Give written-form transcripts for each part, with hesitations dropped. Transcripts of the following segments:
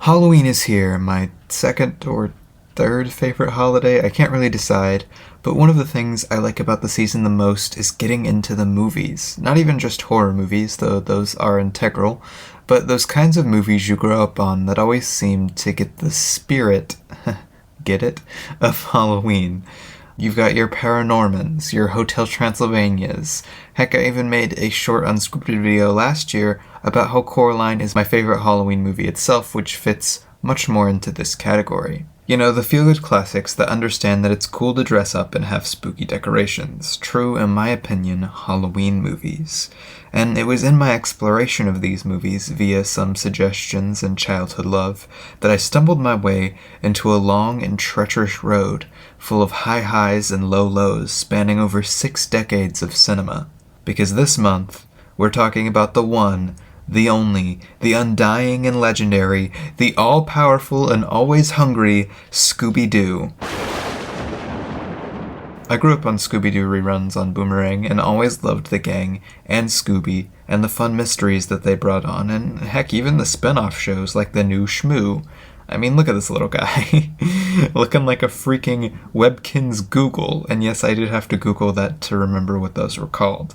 Halloween is here, my second or third favorite holiday. I can't really decide, but one of the things I like about the season the most is getting into the movies. Not even just horror movies, though those are integral, but those kinds of movies you grow up on that always seem to get the spirit, get it, of Halloween. You've got your Paranormans, your Hotel Transylvanias. Heck, I even made a short unscripted video last year about how Coraline is my favorite Halloween movie itself, which fits much more into this category. You know, the feel-good classics that understand that it's cool to dress up and have spooky decorations. True, in my opinion, Halloween movies. And it was in my exploration of these movies, via some suggestions and childhood love, that I stumbled my way into a long and treacherous road, full of high highs and low lows, spanning over 6 decades of cinema. Because this month, we're talking about the one, the only, the undying and legendary, the all-powerful and always hungry Scooby-Doo. I grew up on Scooby-Doo reruns on Boomerang and always loved the gang and Scooby and the fun mysteries that they brought on, and heck, even the spin-off shows like the new Shmoo. I mean, look at this little guy, looking like a freaking Webkinz Google, and yes, I did have to Google that to remember what those were called.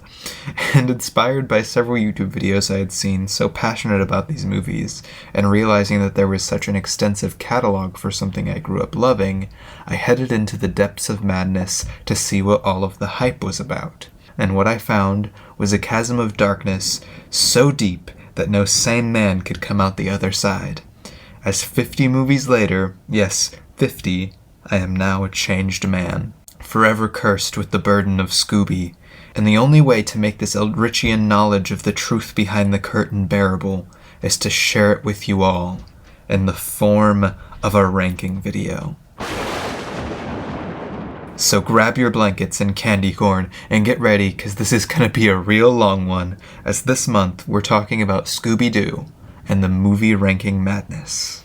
And inspired by several YouTube videos I had seen, so passionate about these movies, and realizing that there was such an extensive catalog for something I grew up loving, I headed into the depths of madness to see what all of the hype was about. And what I found was a chasm of darkness so deep that no sane man could come out the other side. As 50 movies later, yes, 50, I am now a changed man, forever cursed with the burden of Scooby, and the only way to make this Eldritchian knowledge of the truth behind the curtain bearable is to share it with you all, in the form of a ranking video. So grab your blankets and candy corn and get ready, because this is going to be a real long one, as this month we're talking about Scooby-Doo and the movie ranking madness.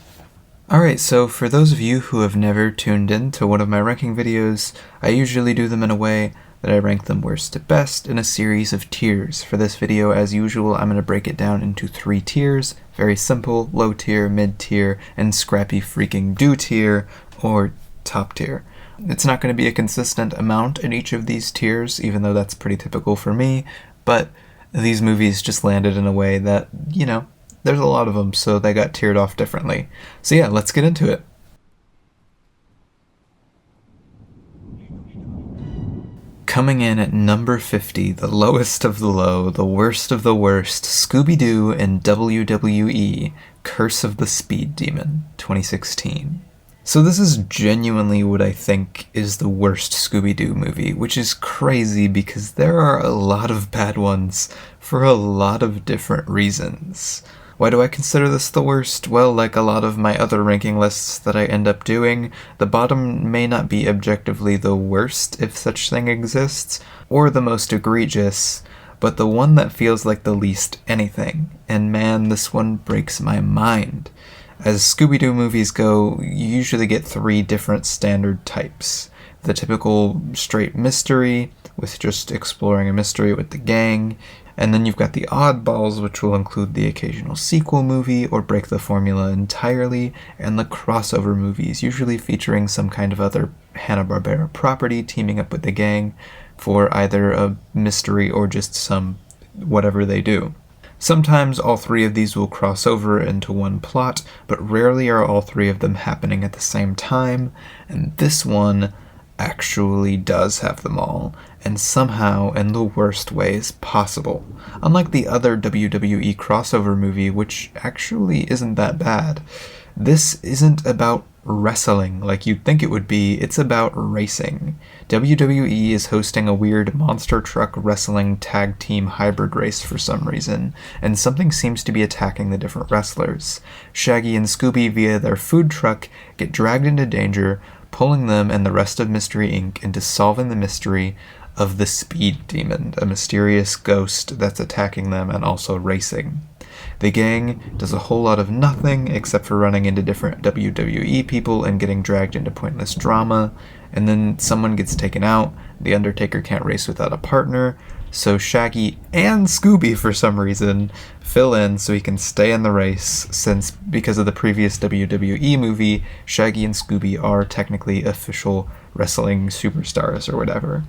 Alright, so for those of you who have never tuned in to one of my ranking videos, I usually do them in a way that I rank them worst to best in a series of tiers. For this video, as usual, I'm going to break it down into 3 tiers. Very simple, low tier, mid tier, and scrappy freaking do tier, or top tier. It's not going to be a consistent amount in each of these tiers, even though that's pretty typical for me, but these movies just landed in a way that, you know, there's a lot of them, so they got tiered off differently. So yeah, let's get into it. Coming in at number 50, the lowest of the low, the worst of the worst, Scooby-Doo and WWE, Curse of the Speed Demon, 2016. So this is genuinely what I think is the worst Scooby-Doo movie, which is crazy because there are a lot of bad ones for a lot of different reasons. Why do I consider this the worst? Well, like a lot of my other ranking lists that I end up doing, the bottom may not be objectively the worst, if such thing exists, or the most egregious, but the one that feels like the least anything. And man, this one breaks my mind. As Scooby-Doo movies go, you usually get 3 different standard types. The typical straight mystery, with just exploring a mystery with the gang, and then you've got the oddballs, which will include the occasional sequel movie or break the formula entirely, and the crossover movies, usually featuring some kind of other Hanna-Barbera property teaming up with the gang for either a mystery or just some whatever they do. Sometimes all 3 of these will cross over into one plot, but rarely are all 3 of them happening at the same time, and this one actually does have them all, and somehow in the worst ways possible. Unlike the other WWE crossover movie, which actually isn't that bad, this isn't about wrestling like you'd think it would be, it's about racing. WWE is hosting a weird monster truck wrestling tag team hybrid race for some reason, and something seems to be attacking the different wrestlers. Shaggy and Scooby, via their food truck, get dragged into danger, pulling them and the rest of Mystery Inc. into solving the mystery of the Speed Demon, a mysterious ghost that's attacking them and also racing. The gang does a whole lot of nothing except for running into different WWE people and getting dragged into pointless drama, and then someone gets taken out, The Undertaker can't race without a partner, so Shaggy and Scooby, for some reason, fill in so he can stay in the race, since because of the previous WWE movie, Shaggy and Scooby are technically official wrestling superstars or whatever.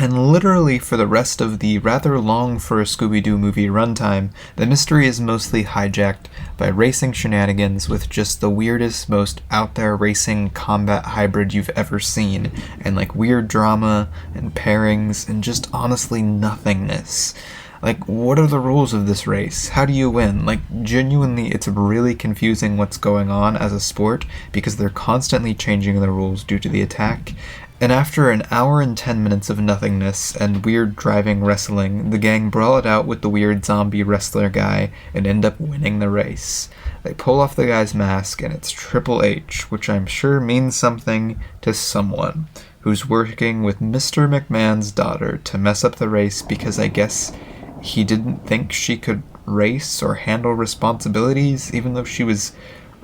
And literally for the rest of the rather long for a Scooby-Doo movie runtime, the mystery is mostly hijacked by racing shenanigans with just the weirdest, most out-there racing combat hybrid you've ever seen, and like weird drama and pairings and just honestly nothingness. Like, what are the rules of this race? How do you win? Like, genuinely, it's really confusing what's going on as a sport because they're constantly changing the rules due to the attack. And after an hour and 10 minutes of nothingness and weird driving wrestling, the gang brawl it out with the weird zombie wrestler guy and end up winning the race. They pull off the guy's mask and it's Triple H, which I'm sure means something to someone who's working with Mr. McMahon's daughter to mess up the race because I guess he didn't think she could race or handle responsibilities even though she was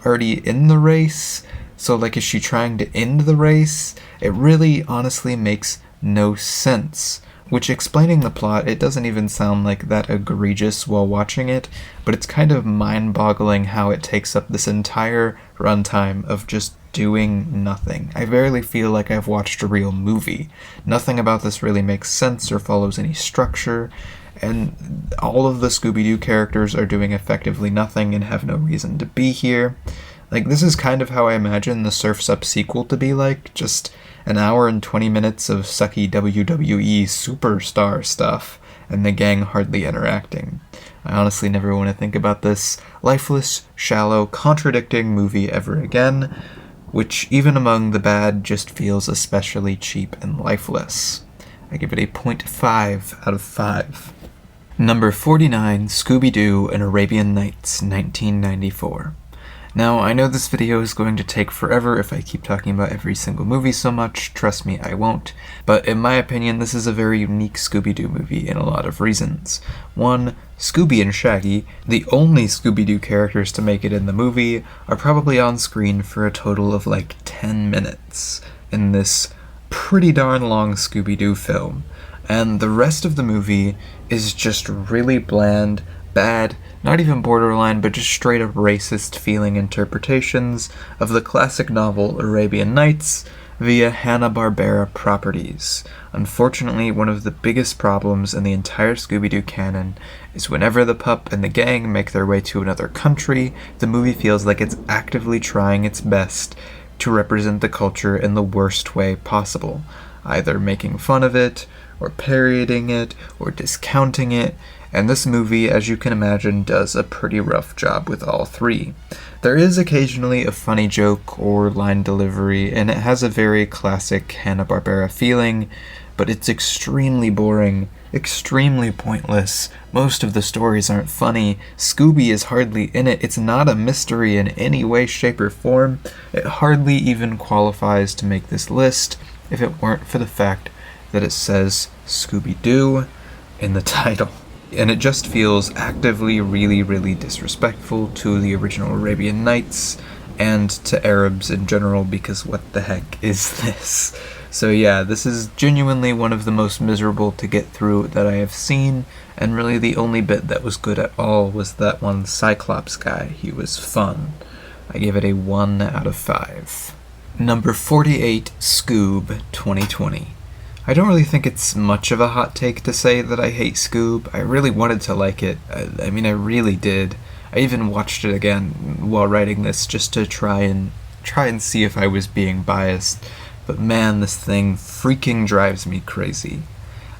already in the race. So, like, is she trying to end the race? It really, honestly, makes no sense. Which, explaining the plot, it doesn't even sound like that egregious while watching it, but it's kind of mind-boggling how it takes up this entire runtime of just doing nothing. I barely feel like I've watched a real movie. Nothing about this really makes sense or follows any structure, and all of the Scooby-Doo characters are doing effectively nothing and have no reason to be here. Like, this is kind of how I imagine the Surf's Up sequel to be like, just an hour and 20 minutes of sucky WWE superstar stuff, and the gang hardly interacting. I honestly never want to think about this lifeless, shallow, contradicting movie ever again, which even among the bad just feels especially cheap and lifeless. I give it a 0.5 out of 5. Number 49, Scooby-Doo and Arabian Nights, 1994. Now, I know this video is going to take forever if I keep talking about every single movie so much, trust me, I won't, but in my opinion, this is a very unique Scooby-Doo movie in a lot of reasons. One, Scooby and Shaggy, the only Scooby-Doo characters to make it in the movie, are probably on screen for a total of like 10 minutes in this pretty darn long Scooby-Doo film, and the rest of the movie is just really bland, bad, not even borderline, but just straight up racist feeling interpretations of the classic novel Arabian Nights via Hanna-Barbera properties. Unfortunately, one of the biggest problems in the entire Scooby-Doo canon is whenever the pup and the gang make their way to another country, the movie feels like it's actively trying its best to represent the culture in the worst way possible, either making fun of it, or parodying it, or discounting it, and this movie, as you can imagine, does a pretty rough job with all three. There is occasionally a funny joke or line delivery, and it has a very classic Hanna-Barbera feeling, but it's extremely boring, extremely pointless. Most of the stories aren't funny. Scooby is hardly in it. It's not a mystery in any way, shape, or form. It hardly even qualifies to make this list if it weren't for the fact that it says Scooby-Doo in the title. And it just feels actively really, really disrespectful to the original Arabian Nights and to Arabs in general, because what the heck is this? So yeah, this is genuinely one of the most miserable to get through that I have seen, and really the only bit that was good at all was that one Cyclops guy. He was fun. I give it a 1 out of 5. Number 48, Scoob, 2020. I don't really think it's much of a hot take to say that I hate Scoob. I really wanted to like it. I mean, I really did. I even watched it again while writing this just to try and see if I was being biased. But man, this thing freaking drives me crazy.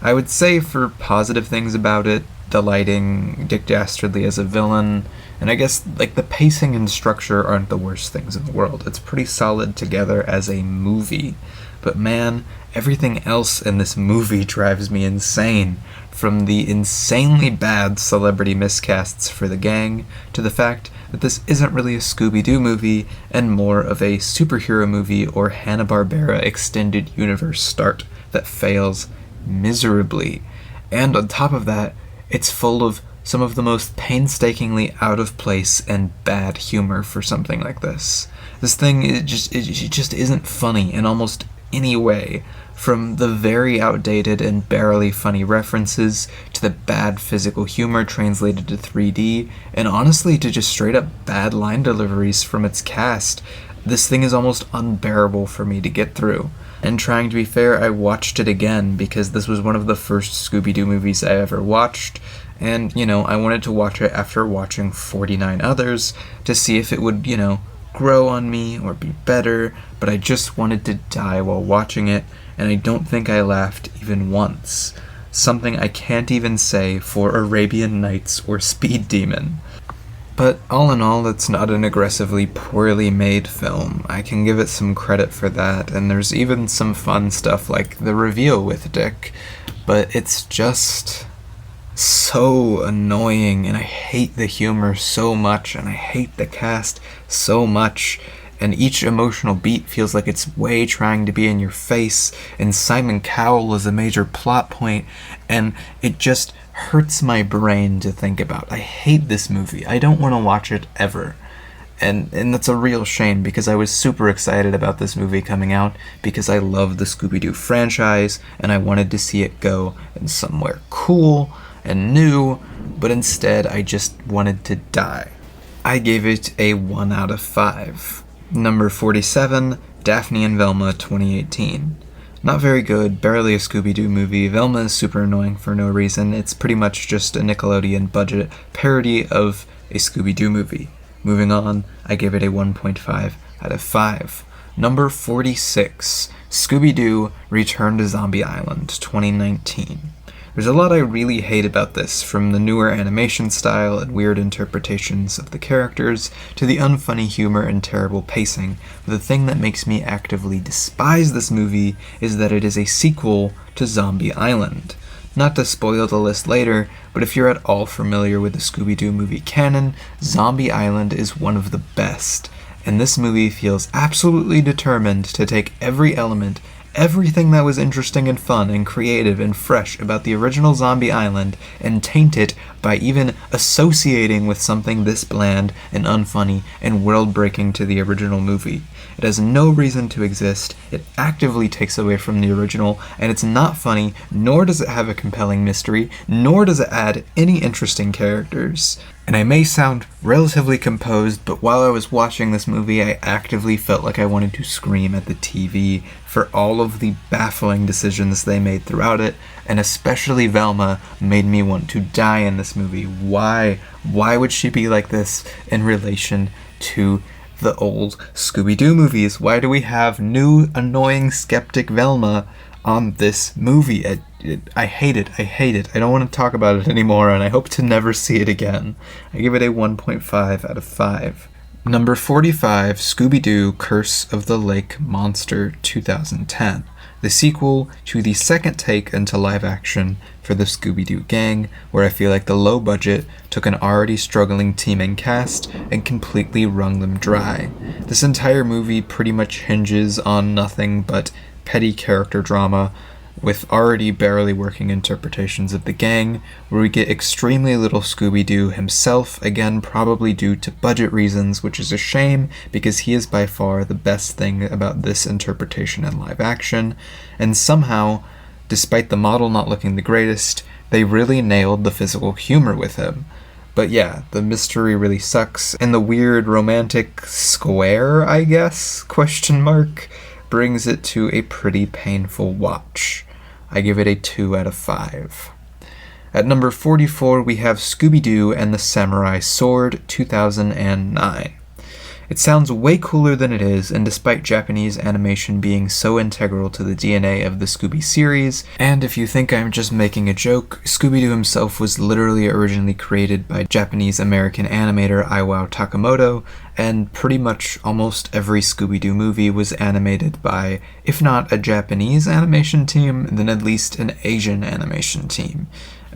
I would say for positive things about it, the lighting, Dick Dastardly as a villain, and I guess like the pacing and structure aren't the worst things in the world. It's pretty solid together as a movie. But man, everything else in this movie drives me insane. From the insanely bad celebrity miscasts for the gang, to the fact that this isn't really a Scooby-Doo movie, and more of a superhero movie or Hanna-Barbera extended universe start that fails miserably. And on top of that, it's full of some of the most painstakingly out of place and bad humor for something like this. This thing, it just isn't funny, and almost any way, from the very outdated and barely funny references to the bad physical humor translated to 3D, and honestly to just straight up bad line deliveries from its cast. This thing is almost unbearable for me to get through. And trying to be fair, I watched it again because this was one of the first Scooby-Doo movies I ever watched, and, I wanted to watch it after watching 49 others to see if it would, grow on me or be better, but I just wanted to die while watching it, and I don't think I laughed even once. Something I can't even say for Arabian Nights or Speed Demon. But all in all, it's not an aggressively poorly made film. I can give it some credit for that, and there's even some fun stuff like the reveal with Dick, but it's just so annoying, and I hate the humor so much, and I hate the cast so much, and each emotional beat feels like it's way trying to be in your face, and Simon Cowell is a major plot point, and it just hurts my brain to think about. I hate this movie. I don't want to watch it ever. And that's a real shame because I was super excited about this movie coming out because I love the Scooby-Doo franchise and I wanted to see it go in somewhere cool and new, but instead I just wanted to die. I gave it a 1 out of 5. Number 47, Daphne and Velma 2018. Not very good, barely a Scooby-Doo movie. Velma is super annoying for no reason. It's pretty much just a Nickelodeon budget parody of a Scooby-Doo movie. Moving on, I gave it a 1.5 out of 5. Number 46, Scooby-Doo Return to Zombie Island 2019. There's a lot I really hate about this, from the newer animation style and weird interpretations of the characters, to the unfunny humor and terrible pacing. But the thing that makes me actively despise this movie is that it is a sequel to Zombie Island. Not to spoil the list later, but if you're at all familiar with the Scooby-Doo movie canon, Zombie Island is one of the best, and this movie feels absolutely determined to take every element, everything that was interesting and fun and creative and fresh about the original Zombie Island and taint it by even associating with something this bland and unfunny and world-breaking to the original movie. It has no reason to exist, it actively takes away from the original, and it's not funny, nor does it have a compelling mystery, nor does it add any interesting characters. And I may sound relatively composed, but while I was watching this movie, I actively felt like I wanted to scream at the TV for all of the baffling decisions they made throughout it, and especially Velma made me want to die in this movie. Why? Why would she be like this in relation to the old Scooby-Doo movies? Why do we have new, annoying, skeptic Velma on this movie? I hate it. I don't want to talk about it anymore, and I hope to never see it again. I give it a 1.5 out of 5. Number 45, Scooby-Doo Curse of the Lake Monster 2010. The sequel to the second take into live action for the Scooby-Doo gang, where I feel like the low budget took an already struggling team and cast and completely wrung them dry. This entire movie pretty much hinges on nothing but petty character drama, with already barely working interpretations of the gang, where we get extremely little Scooby-Doo himself, again probably due to budget reasons, which is a shame because he is by far the best thing about this interpretation in live action, and somehow, despite the model not looking the greatest, they really nailed the physical humor with him. But yeah, the mystery really sucks, and the weird romantic square, I guess, question mark, brings it to a pretty painful watch. I give it a 2 out of 5. At number 44, we have Scooby-Doo and the Samurai Sword 2009. It sounds way cooler than it is, and despite Japanese animation being so integral to the DNA of the Scooby series, and if you think I'm just making a joke, Scooby-Doo himself was literally originally created by Japanese-American animator Iwao Takamoto, and pretty much almost every Scooby-Doo movie was animated by, if not a Japanese animation team, then at least an Asian animation team.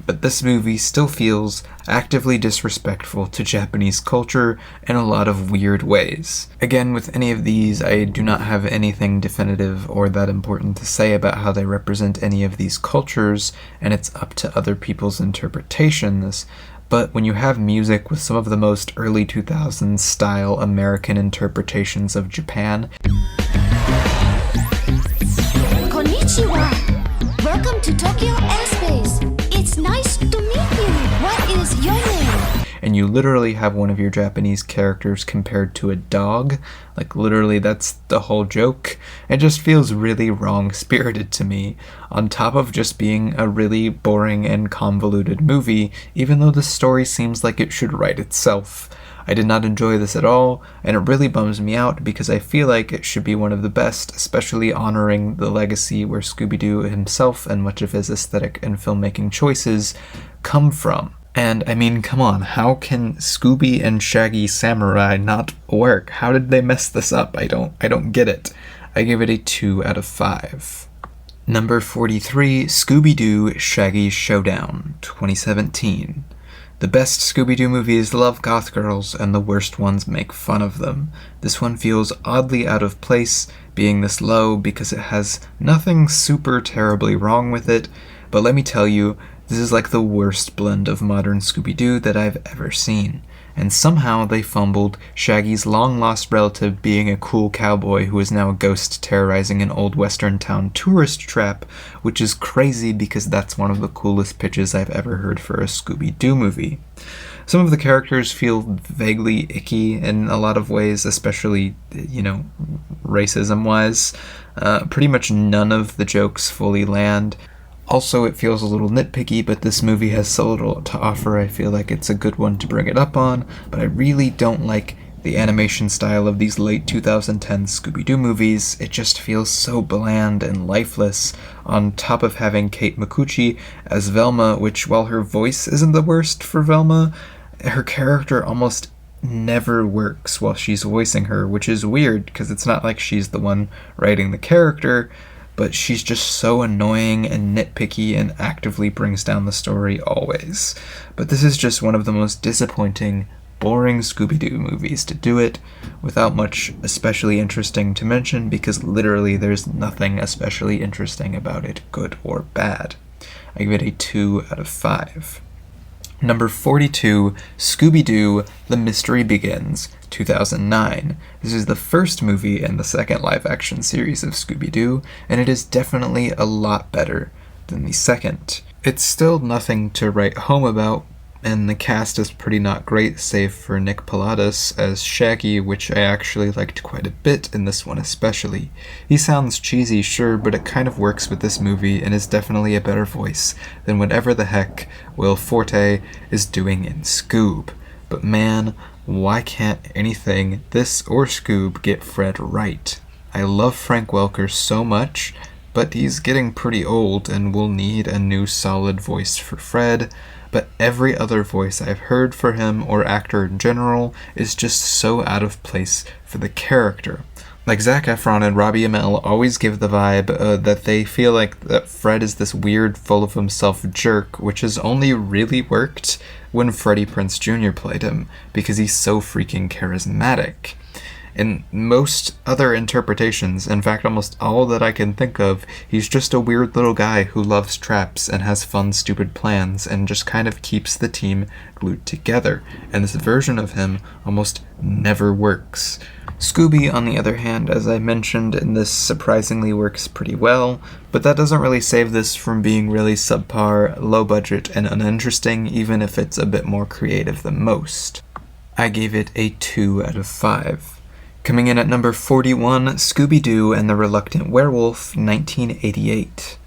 But this movie still feels actively disrespectful to Japanese culture in a lot of weird ways. Again, with any of these, I do not have anything definitive or that important to say about how they represent any of these cultures, and it's up to other people's interpretations. But when you have music with some of the most early 2000s style American interpretations of Japan, Konnichiwa. Welcome to Tokyo Airspace. It's nice to meet you. What is your name? And you literally have one of your Japanese characters compared to a dog. Like, literally, that's the whole joke. It just feels really wrong-spirited to me, on top of just being a really boring and convoluted movie, even though the story seems like it should write itself. I did not enjoy this at all, and it really bums me out because I feel like it should be one of the best, especially honoring the legacy where Scooby-Doo himself and much of his aesthetic and filmmaking choices come from. And I mean, come on, how can Scooby and Shaggy Samurai not work? How did they mess this up? I don't get it. I give it a 2 out of 5. Number 43, Scooby-Doo Shaggy Showdown, 2017. The best Scooby-Doo movies love goth girls, and the worst ones make fun of them. This one feels oddly out of place, being this low because it has nothing super terribly wrong with it, but let me tell you, this is like the worst blend of modern Scooby-Doo that I've ever seen. And somehow they fumbled Shaggy's long-lost relative being a cool cowboy who is now a ghost terrorizing an old western town tourist trap, which is crazy because that's one of the coolest pitches I've ever heard for a Scooby-Doo movie. Some of the characters feel vaguely icky in a lot of ways, especially, racism-wise. Pretty much none of the jokes fully land. Also, it feels a little nitpicky, but this movie has so little to offer, I feel like it's a good one to bring it up on, but I really don't like the animation style of these late 2010 Scooby-Doo movies. It just feels so bland and lifeless, on top of having Kate Micucci as Velma, which, while her voice isn't the worst for Velma, her character almost never works while she's voicing her, which is weird, because it's not like she's the one writing the character, but she's just so annoying and nitpicky and actively brings down the story always. But this is just one of the most disappointing, boring Scooby-Doo movies to do it, without much especially interesting to mention, because literally there's nothing especially interesting about it, good or bad. I give it a 2 out of 5. Number 42, Scooby-Doo, The Mystery Begins, 2009. This is the first movie in the second live-action series of Scooby-Doo, and it is definitely a lot better than the second. It's still nothing to write home about, and the cast is pretty not great, save for Nick Pilatus as Shaggy, which I actually liked quite a bit in this one especially. He sounds cheesy, sure, but it kind of works with this movie and is definitely a better voice than whatever the heck Will Forte is doing in Scoob. But man, why can't anything, this or Scoob, get Fred right? I love Frank Welker so much, but he's getting pretty old and will need a new solid voice for Fred. But every other voice I've heard for him, or actor in general, is just so out of place for the character. Like, Zac Efron and Robbie Amell always give the vibe that they feel like that Fred is this weird, full-of-himself jerk, which has only really worked when Freddie Prinze Jr. played him, because he's so freaking charismatic. In most other interpretations, in fact almost all that I can think of, he's just a weird little guy who loves traps and has fun, stupid plans and just kind of keeps the team glued together, and this version of him almost never works. Scooby, on the other hand, as I mentioned, in this surprisingly works pretty well, but that doesn't really save this from being really subpar, low budget, and uninteresting, even if it's a bit more creative than most. I gave it a 2 out of 5. Coming in at number 41, Scooby-Doo and the Reluctant Werewolf, 1988.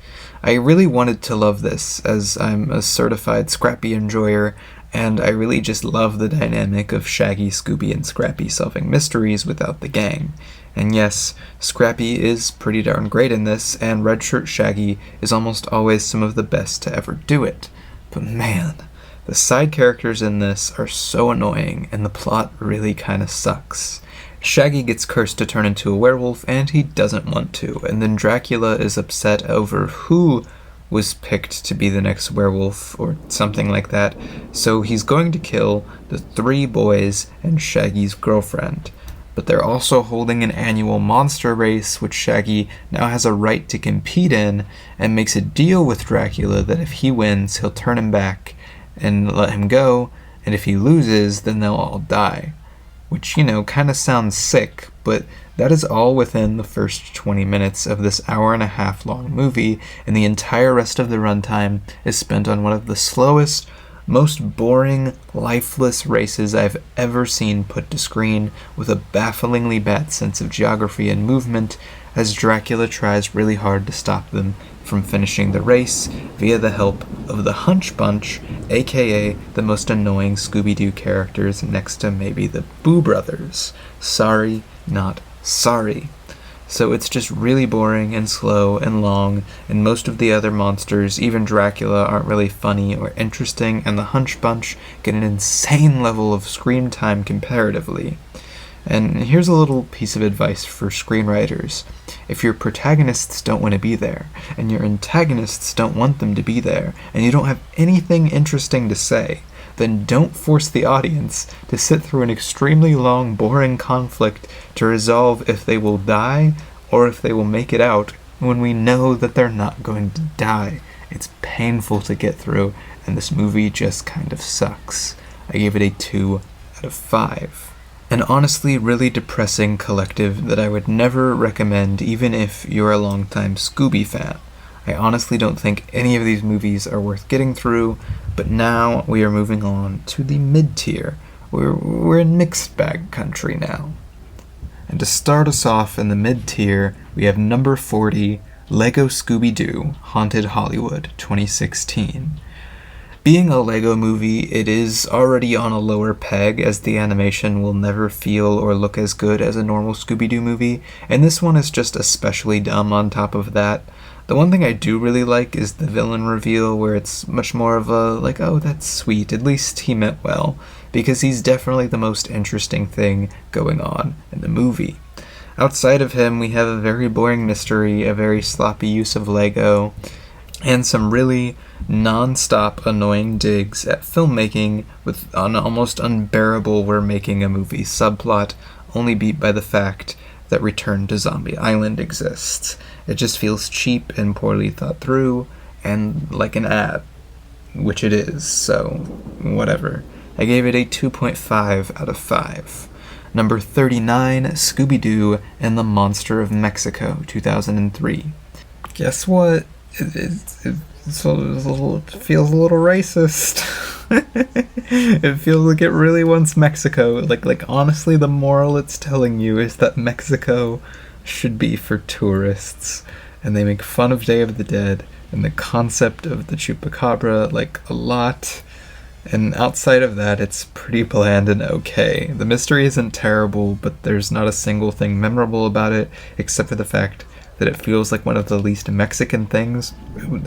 I really wanted to love this, as I'm a certified Scrappy enjoyer, and I really just love the dynamic of Shaggy, Scooby, and Scrappy solving mysteries without the gang. And yes, Scrappy is pretty darn great in this, and Red Shirt Shaggy is almost always some of the best to ever do it. But man, the side characters in this are so annoying, and the plot really kinda sucks. Shaggy gets cursed to turn into a werewolf, and he doesn't want to, and then Dracula is upset over who was picked to be the next werewolf, or something like that, so he's going to kill the 3 boys and Shaggy's girlfriend. But they're also holding an annual monster race, which Shaggy now has a right to compete in, and makes a deal with Dracula that if he wins, he'll turn him back and let him go, and if he loses, then they'll all die. which, kind of sounds sick, but that is all within the first 20 minutes of this hour-and-a-half long movie, and the entire rest of the runtime is spent on one of the slowest, most boring, lifeless races I've ever seen put to screen, with a bafflingly bad sense of geography and movement, as Dracula tries really hard to stop them from finishing the race via the help of the Hunch Bunch, aka the most annoying Scooby-Doo characters next to maybe the Boo Brothers. Sorry, not sorry. So it's just really boring and slow and long, and most of the other monsters, even Dracula, aren't really funny or interesting, and the Hunch Bunch get an insane level of screen time comparatively. And here's a little piece of advice for screenwriters. If your protagonists don't want to be there, and your antagonists don't want them to be there, and you don't have anything interesting to say, then don't force the audience to sit through an extremely long, boring conflict to resolve if they will die or if they will make it out when we know that they're not going to die. It's painful to get through, and this movie just kind of sucks. I gave it a 2 out of 5. An honestly really depressing collective that I would never recommend even if you're a longtime Scooby fan. I honestly don't think any of these movies are worth getting through, but now we are moving on to the mid-tier. We're in mixed bag country now. And to start us off in the mid-tier, we have number 40, Lego Scooby-Doo, Haunted Hollywood, 2016. Being a Lego movie, it is already on a lower peg, as the animation will never feel or look as good as a normal Scooby-Doo movie, and this one is just especially dumb on top of that. The one thing I do really like is the villain reveal, where it's much more of a, oh, that's sweet, at least he meant well, because he's definitely the most interesting thing going on in the movie. Outside of him, we have a very boring mystery, a very sloppy use of Lego, and some really non-stop annoying digs at filmmaking with an almost unbearable we're making a movie subplot, only beat by the fact that Return to Zombie Island exists. It just feels cheap and poorly thought through, and like an ad, which it is, so whatever. I gave it a 2.5 out of 5. Number 39, Scooby-Doo and the Monster of Mexico, 2003. Guess what? It feels a little racist. It feels like it really wants Mexico. Like honestly, the moral it's telling you is that Mexico should be for tourists, and they make fun of Day of the Dead and the concept of the chupacabra a lot. And outside of that, it's pretty bland and okay. The mystery isn't terrible, but there's not a single thing memorable about it, except for the fact that it feels like one of the least Mexican things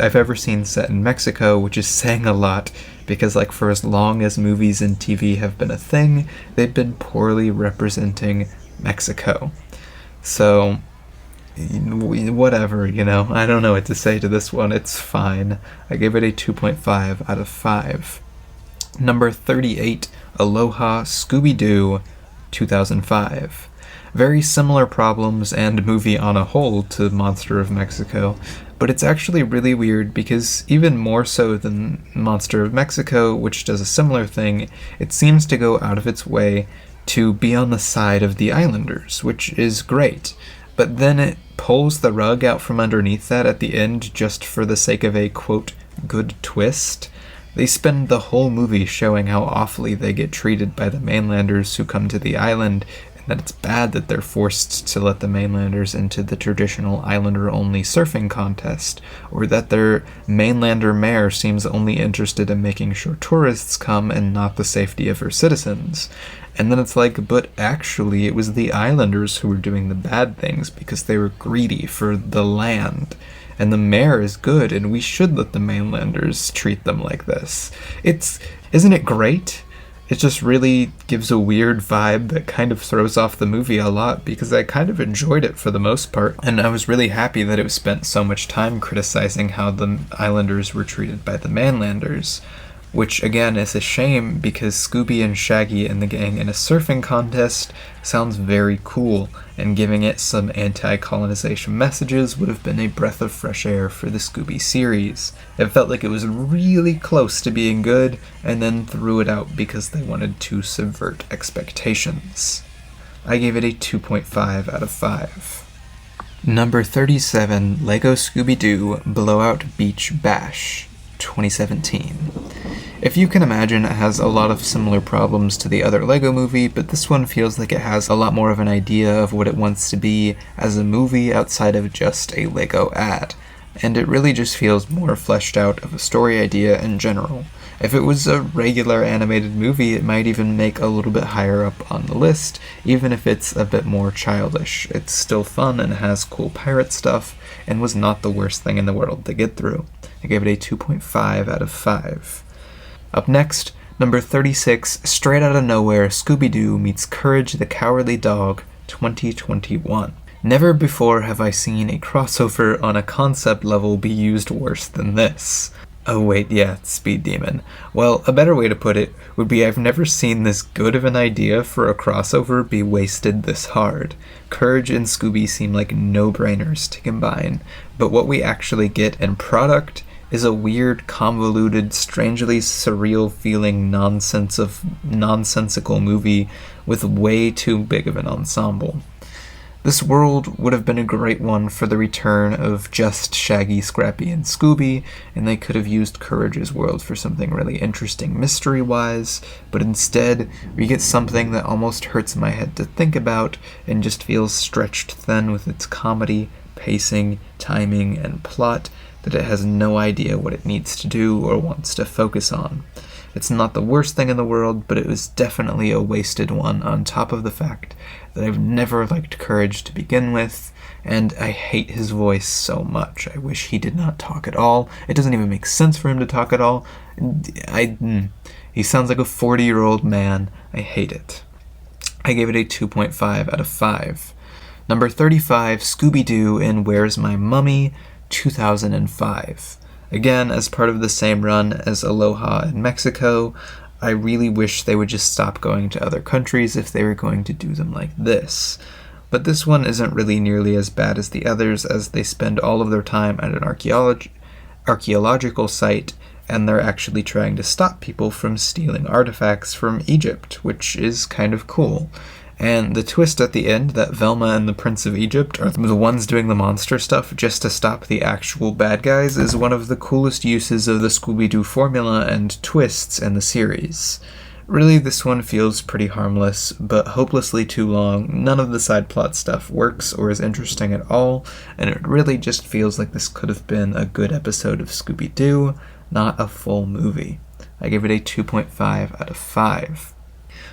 I've ever seen set in Mexico, which is saying a lot, because for as long as movies and TV have been a thing, they've been poorly representing Mexico. So, whatever, I don't know what to say to this one, it's fine. I gave it a 2.5 out of 5. Number 38, Aloha Scooby-Doo, 2005. Very similar problems and movie on a whole to Monster of Mexico, but it's actually really weird because even more so than Monster of Mexico, which does a similar thing, it seems to go out of its way to be on the side of the Islanders, which is great, but then it pulls the rug out from underneath that at the end just for the sake of a, quote, good twist. They spend the whole movie showing how awfully they get treated by the mainlanders who come to the island, that it's bad that they're forced to let the mainlanders into the traditional islander-only surfing contest, or that their mainlander mayor seems only interested in making sure tourists come and not the safety of her citizens. And then it's but actually it was the islanders who were doing the bad things because they were greedy for the land. And the mayor is good, and we should let the mainlanders treat them like this. Isn't it great? It just really gives a weird vibe that kind of throws off the movie a lot, because I kind of enjoyed it for the most part, and I was really happy that it spent so much time criticizing how the islanders were treated by the mainlanders. which again is a shame because Scooby and Shaggy and the gang in a surfing contest sounds very cool, and giving it some anti-colonization messages would have been a breath of fresh air for the Scooby series. It felt like it was really close to being good, and then threw it out because they wanted to subvert expectations. I gave it a 2.5 out of 5. Number 37, Lego Scooby-Doo Blowout Beach Bash, 2017. If you can imagine, it has a lot of similar problems to the other Lego movie, but this one feels like it has a lot more of an idea of what it wants to be as a movie outside of just a Lego ad, and it really just feels more fleshed out of a story idea in general. If it was a regular animated movie, it might even make a little bit higher up on the list, even if it's a bit more childish. It's still fun and has cool pirate stuff, and was not the worst thing in the world to get through. I gave it a 2.5 out of 5. Up next, number 36, Straight Outta Nowhere, Scooby-Doo meets Courage the Cowardly Dog, 2021. Never before have I seen a crossover on a concept level be used worse than this. Oh wait, yeah, Speed Demon. Well, a better way to put it would be I've never seen this good of an idea for a crossover be wasted this hard. Courage and Scooby seem like no-brainers to combine, but what we actually get in product is a weird, convoluted, strangely surreal-feeling nonsensical movie with way too big of an ensemble. This world would have been a great one for the return of just Shaggy, Scrappy, and Scooby, and they could have used Courage's world for something really interesting mystery-wise, but instead, we get something that almost hurts my head to think about, and just feels stretched thin with its comedy, pacing, timing, and plot, that it has no idea what it needs to do or wants to focus on. It's not the worst thing in the world, but it was definitely a wasted one, on top of the fact that I've never liked Courage to begin with, and I hate his voice so much. I wish he did not talk at all. It doesn't even make sense for him to talk at all. He sounds like a 40-year-old man. I hate it. I gave it a 2.5 out of 5. Number 35, Scooby-Doo in Where's My Mummy, 2005. Again, as part of the same run as Aloha in Mexico, I really wish they would just stop going to other countries if they were going to do them like this. But this one isn't really nearly as bad as the others, as they spend all of their time at an archaeological site, and they're actually trying to stop people from stealing artifacts from Egypt, which is kind of cool. And the twist at the end that Velma and the Prince of Egypt are the ones doing the monster stuff just to stop the actual bad guys is one of the coolest uses of the Scooby-Doo formula and twists in the series. Really, this one feels pretty harmless, but hopelessly too long. None of the side plot stuff works or is interesting at all, and it really just feels like this could have been a good episode of Scooby-Doo, not a full movie. I give it a 2.5 out of 5.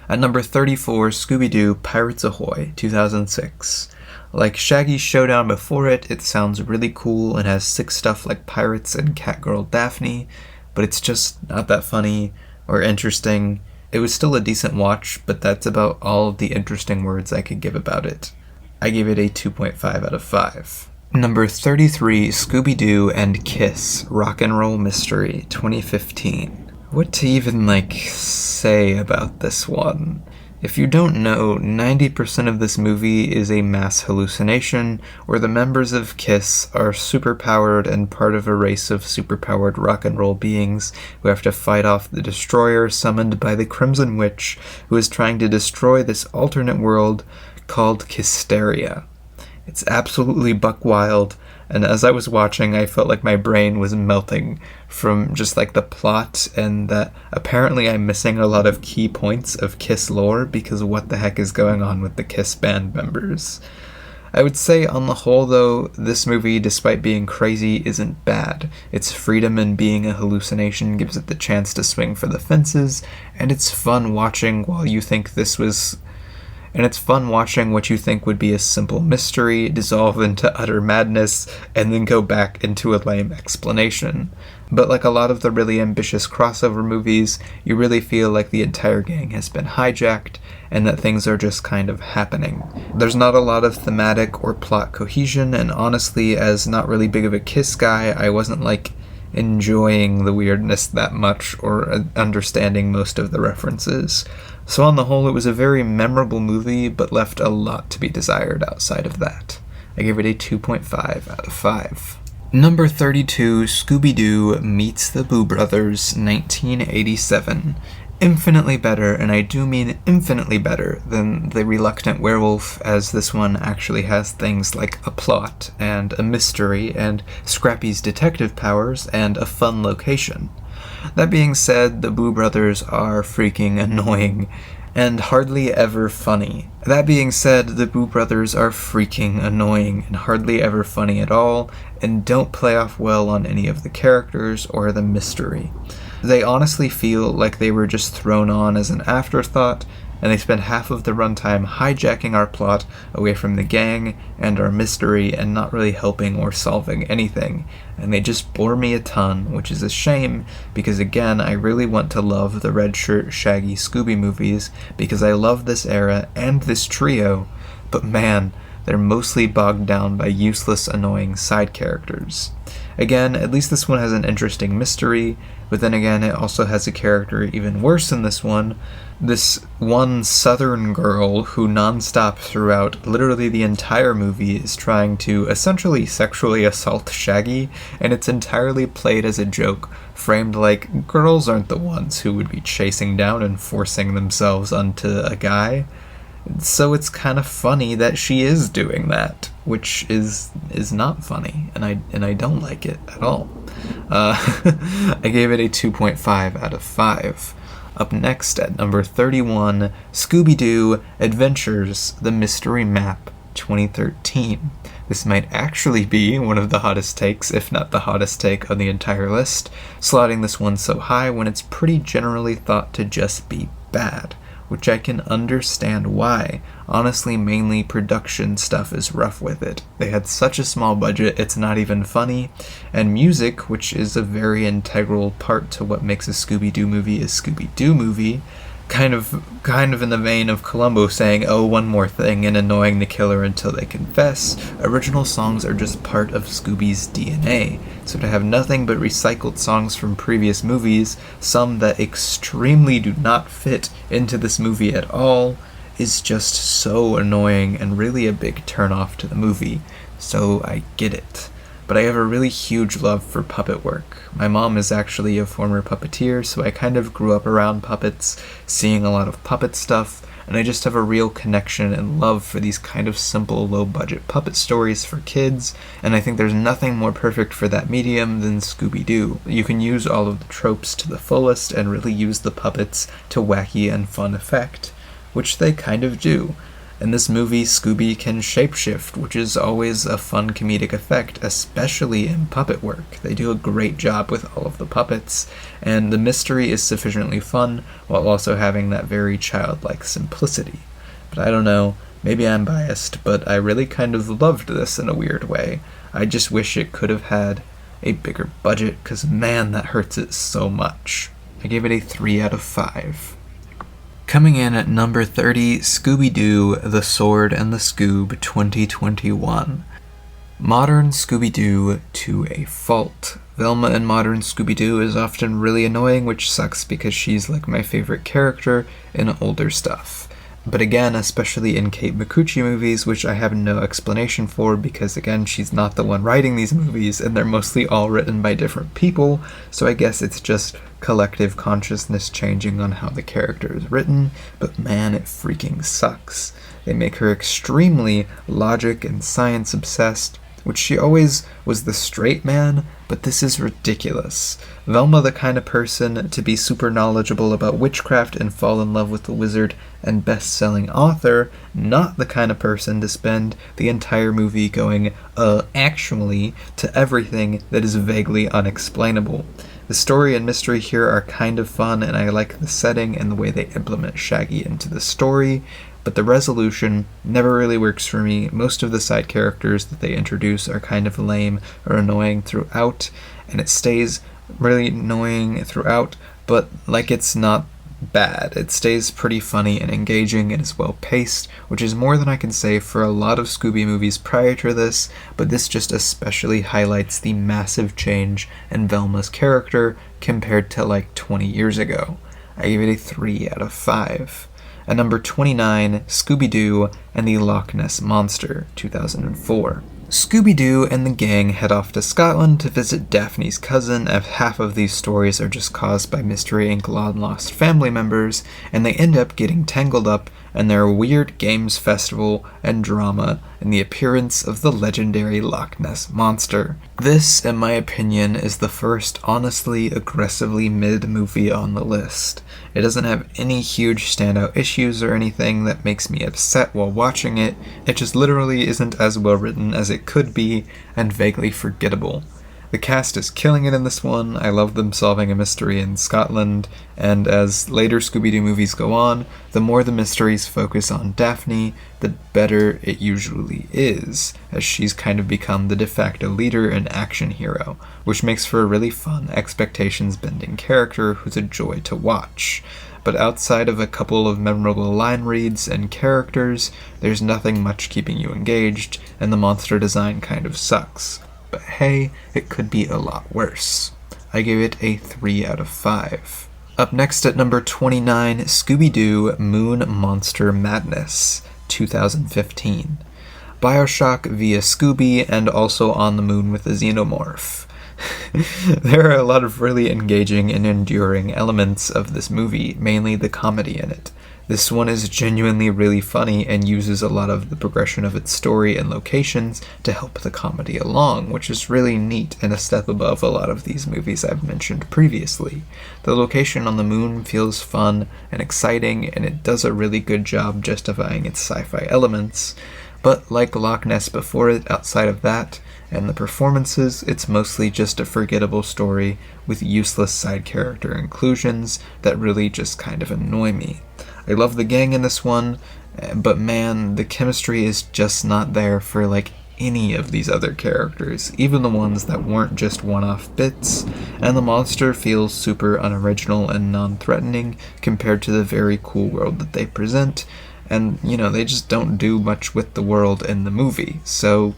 At number 34, Scooby-Doo Pirates Ahoy, 2006. Like Shaggy's Showdown before it, it sounds really cool and has sick stuff like pirates and Catgirl Daphne, but it's just not that funny or interesting. It was still a decent watch, but that's about all of the interesting words I could give about it. I gave it a 2.5 out of 5. Number 33, Scooby-Doo and Kiss, Rock and Roll Mystery, 2015. What to even, say about this one? If you don't know, 90% of this movie is a mass hallucination, where the members of Kiss are superpowered and part of a race of superpowered rock and roll beings who have to fight off the destroyer summoned by the Crimson Witch, who is trying to destroy this alternate world called Kisteria. It's absolutely buck wild, and as I was watching, I felt like my brain was melting from just the plot, and that apparently I'm missing a lot of key points of Kiss lore because what the heck is going on with the Kiss band members. I would say on the whole though, this movie, despite being crazy, isn't bad. Its freedom in being a hallucination gives it the chance to swing for the fences, and it's fun watching what you think would be a simple mystery dissolve into utter madness and then go back into a lame explanation. But like a lot of the really ambitious crossover movies, you really feel like the entire gang has been hijacked and that things are just kind of happening. There's not a lot of thematic or plot cohesion, and honestly, as not really big of a Kiss guy, I wasn't enjoying the weirdness that much or understanding most of the references. So on the whole, it was a very memorable movie, but left a lot to be desired outside of that. I gave it a 2.5 out of 5. Number 32, Scooby-Doo Meets the Boo Brothers, 1987. Infinitely better, and I do mean infinitely better, than The Reluctant Werewolf, as this one actually has things like a plot, and a mystery, and Scrappy's detective powers, and a fun location. That being said, the Boo Brothers are freaking annoying, and hardly ever funny. That being said, the Boo Brothers are freaking annoying, and hardly ever funny at all, and don't play off well on any of the characters or the mystery. They honestly feel like they were just thrown on as an afterthought, and they spend half of the runtime hijacking our plot away from the gang and our mystery and not really helping or solving anything, and they just bore me a ton, which is a shame, because again, I really want to love the Red Shirt Shaggy Scooby movies, because I love this era and this trio, but man, they're mostly bogged down by useless, annoying side characters. Again, at least this one has an interesting mystery, but then again, it also has a character even worse than this one southern girl who nonstop throughout literally the entire movie is trying to essentially sexually assault Shaggy, and it's entirely played as a joke, framed like girls aren't the ones who would be chasing down and forcing themselves onto a guy. So it's kind of funny that she is doing that, which is not funny, and I don't like it at all. I gave it a 2.5 out of 5. Up next at number 31, Scooby-Doo Adventures: The Mystery Map, 2013. This might actually be one of the hottest takes, if not the hottest take on the entire list, slotting this one so high when it's pretty generally thought to just be bad, which I can understand why. Honestly, mainly production stuff is rough with it. They had such a small budget, it's not even funny, and music, which is a very integral part to what makes a Scooby-Doo movie a Scooby-Doo movie, kind of in the vein of Columbo saying, "Oh, one more thing," and annoying the killer until they confess. Original songs are just part of Scooby's DNA, so to have nothing but recycled songs from previous movies, some that extremely do not fit into this movie at all, is just so annoying and really a big turnoff to the movie, so I get it. But I have a really huge love for puppet work. My mom is actually a former puppeteer, so I kind of grew up around puppets, seeing a lot of puppet stuff, and I just have a real connection and love for these kind of simple, low-budget puppet stories for kids, and I think there's nothing more perfect for that medium than Scooby-Doo. You can use all of the tropes to the fullest and really use the puppets to wacky and fun effect, which they kind of do. In this movie, Scooby can shapeshift, which is always a fun comedic effect, especially in puppet work. They do a great job with all of the puppets, and the mystery is sufficiently fun while also having that very childlike simplicity. But I don't know, maybe I'm biased, but I really kind of loved this in a weird way. I just wish it could have had a bigger budget, because man, that hurts it so much. I gave it a 3 out of 5. Coming in at number 30, Scooby-Doo, The Sword and the Scoob, 2021. Modern Scooby-Doo to a fault. Velma in modern Scooby-Doo is often really annoying, which sucks because she's like my favorite character in older stuff. But again, especially in Kate Micucci movies, which I have no explanation for because again, she's not the one writing these movies and they're mostly all written by different people, so I guess it's just collective consciousness changing on how the character is written, but man, it freaking sucks. They make her extremely logic and science obsessed, which she always was the straight man, but this is ridiculous. Velma the kind of person to be super knowledgeable about witchcraft and fall in love with the wizard and best-selling author, not the kind of person to spend the entire movie going, actually, to everything that is vaguely unexplainable. The story and mystery here are kind of fun, and I like the setting and the way they implement Shaggy into the story, but the resolution never really works for me. Most of the side characters that they introduce are kind of lame or annoying throughout, and it stays really annoying throughout, but like it's not bad. It stays pretty funny and engaging and is well paced, which is more than I can say for a lot of Scooby movies prior to this, but this just especially highlights the massive change in Velma's character compared to like 20 years ago. I give it a 3 out of 5. At number 29, Scooby-Doo and the Loch Ness Monster, 2004. Scooby-Doo and the gang head off to Scotland to visit Daphne's cousin, as half of these stories are just caused by Mystery Inc. long-lost family members, and they end up getting tangled up in their weird games festival and drama in the appearance of the legendary Loch Ness Monster. This, in my opinion, is the first honestly, aggressively mid movie on the list. It doesn't have any huge standout issues or anything that makes me upset while watching it. It just literally isn't as well written as it could be and vaguely forgettable. The cast is killing it in this one. I love them solving a mystery in Scotland, and as later Scooby-Doo movies go on, the more the mysteries focus on Daphne, the better it usually is, as she's kind of become the de facto leader and action hero, which makes for a really fun, expectations-bending character who's a joy to watch. But outside of a couple of memorable line reads and characters, there's nothing much keeping you engaged, and the monster design kind of sucks. But hey, it could be a lot worse. I gave it a 3 out of 5. Up next at number 29, Scooby-Doo Moon Monster Madness, 2015. Bioshock via Scooby and also on the moon with a xenomorph. There are a lot of really engaging and enduring elements of this movie, mainly the comedy in it. This one is genuinely really funny and uses a lot of the progression of its story and locations to help the comedy along, which is really neat and a step above a lot of these movies I've mentioned previously. The location on the moon feels fun and exciting, and it does a really good job justifying its sci-fi elements, but like Loch Ness before it, outside of that, and the performances, it's mostly just a forgettable story with useless side character inclusions that really just kind of annoy me. I love the gang in this one, but man, the chemistry is just not there for like any of these other characters, even the ones that weren't just one-off bits, and the monster feels super unoriginal and non-threatening compared to the very cool world that they present, and they just don't do much with the world in the movie, so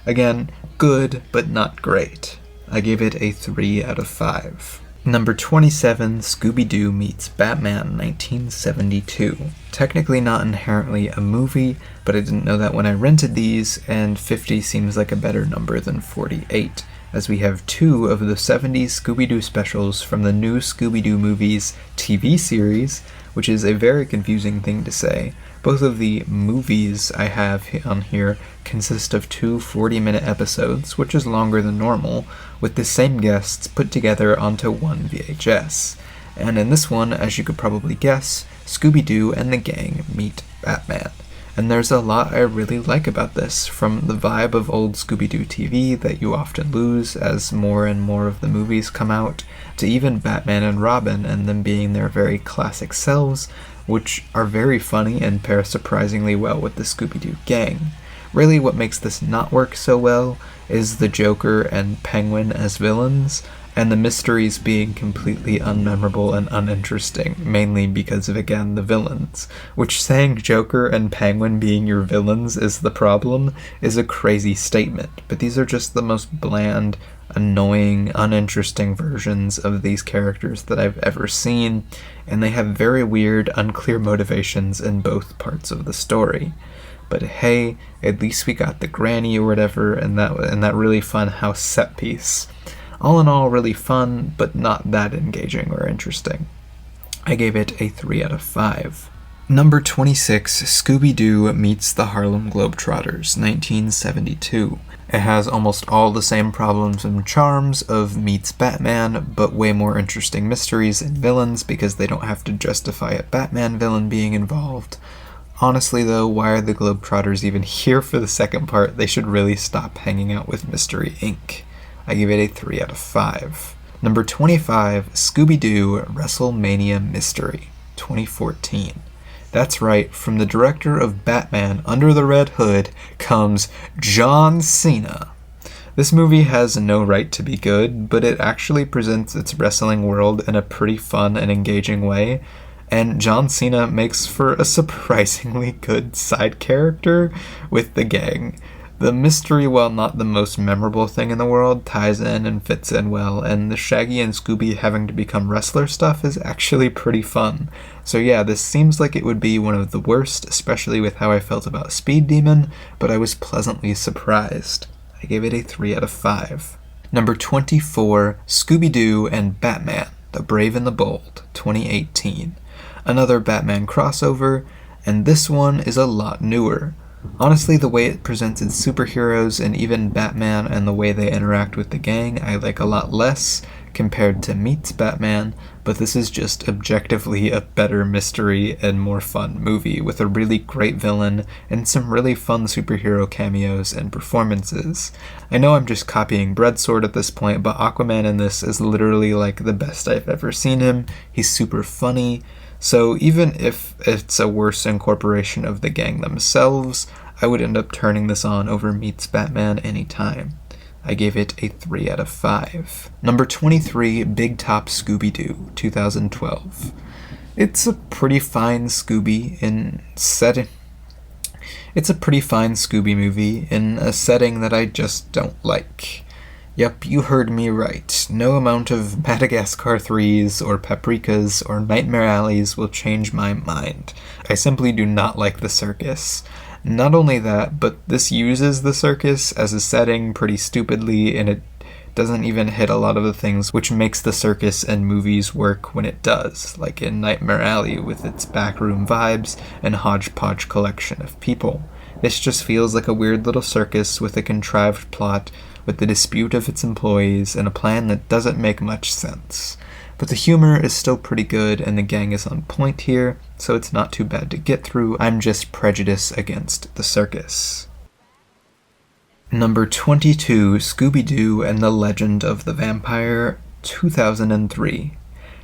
again, good but not great. I give it a 3 out of 5. Number 27, Scooby-Doo meets Batman 1972. Technically not inherently a movie, but I didn't know that when I rented these, and 50 seems like a better number than 48, as we have 2 of the 70s Scooby-Doo specials from the new Scooby-Doo movies TV series, which is a very confusing thing to say. Both of the movies I have on here consist of 2 40-minute episodes, which is longer than normal, with the same guests put together onto one VHS. And in this one, as you could probably guess, Scooby-Doo and the gang meet Batman. And there's a lot I really like about this, from the vibe of old Scooby-Doo TV that you often lose as more and more of the movies come out, to even Batman and Robin and them being their very classic selves, which are very funny and pair surprisingly well with the Scooby-Doo gang. Really what makes this not work so well is the Joker and Penguin as villains, and the mysteries being completely unmemorable and uninteresting, mainly because of, again, the villains. Which saying Joker and Penguin being your villains is the problem is a crazy statement, but these are just the most bland, annoying, uninteresting versions of these characters that I've ever seen, and they have very weird, unclear motivations in both parts of the story. But hey, at least we got the granny or whatever, and that really fun house set piece. All in all, really fun, but not that engaging or interesting. I gave it a 3 out of 5. Number 26, Scooby-Doo meets the Harlem Globetrotters, 1972. It has almost all the same problems and charms of meets Batman, but way more interesting mysteries and villains because they don't have to justify a Batman villain being involved. Honestly though, why are the Globetrotters even here for the second part? They should really stop hanging out with Mystery Inc. I give it a 3 out of 5. Number 25, Scooby-Doo WrestleMania Mystery, 2014. That's right, from the director of Batman Under the Red Hood comes John Cena. This movie has no right to be good, but it actually presents its wrestling world in a pretty fun and engaging way, and John Cena makes for a surprisingly good side character with the gang. The mystery, while not the most memorable thing in the world, ties in and fits in well, and the Shaggy and Scooby having to become wrestler stuff is actually pretty fun. So yeah, this seems like it would be one of the worst, especially with how I felt about Speed Demon, but I was pleasantly surprised. I gave it a 3 out of 5. Number 24, Scooby-Doo and Batman, The Brave and the Bold, 2018. Another Batman crossover, and this one is a lot newer. Honestly, the way it presented superheroes and even Batman and the way they interact with the gang I like a lot less compared to Meets Batman, but this is just objectively a better mystery and more fun movie with a really great villain and some really fun superhero cameos and performances. I know I'm just copying Breadsword at this point, but Aquaman in this is literally like the best I've ever seen him. He's super funny. So even if it's a worse incorporation of the gang themselves, I would end up turning this on over Meets Batman anytime. I gave it a 3 out of 5. Number 23, Big Top Scooby-Doo, 2012. It's a pretty fine Scooby movie in a setting that I just don't like. Yep, you heard me right. No amount of Madagascar 3s or Paprikas or Nightmare Alleys will change my mind. I simply do not like the circus. Not only that, but this uses the circus as a setting pretty stupidly, and it doesn't even hit a lot of the things which makes the circus and movies work when it does, like in Nightmare Alley with its backroom vibes and hodgepodge collection of people. This just feels like a weird little circus with a contrived plot, with the dispute of its employees, and a plan that doesn't make much sense. But the humor is still pretty good, and the gang is on point here, so it's not too bad to get through. I'm just prejudiced against the circus. Number 22, Scooby-Doo and the Legend of the Vampire, 2003.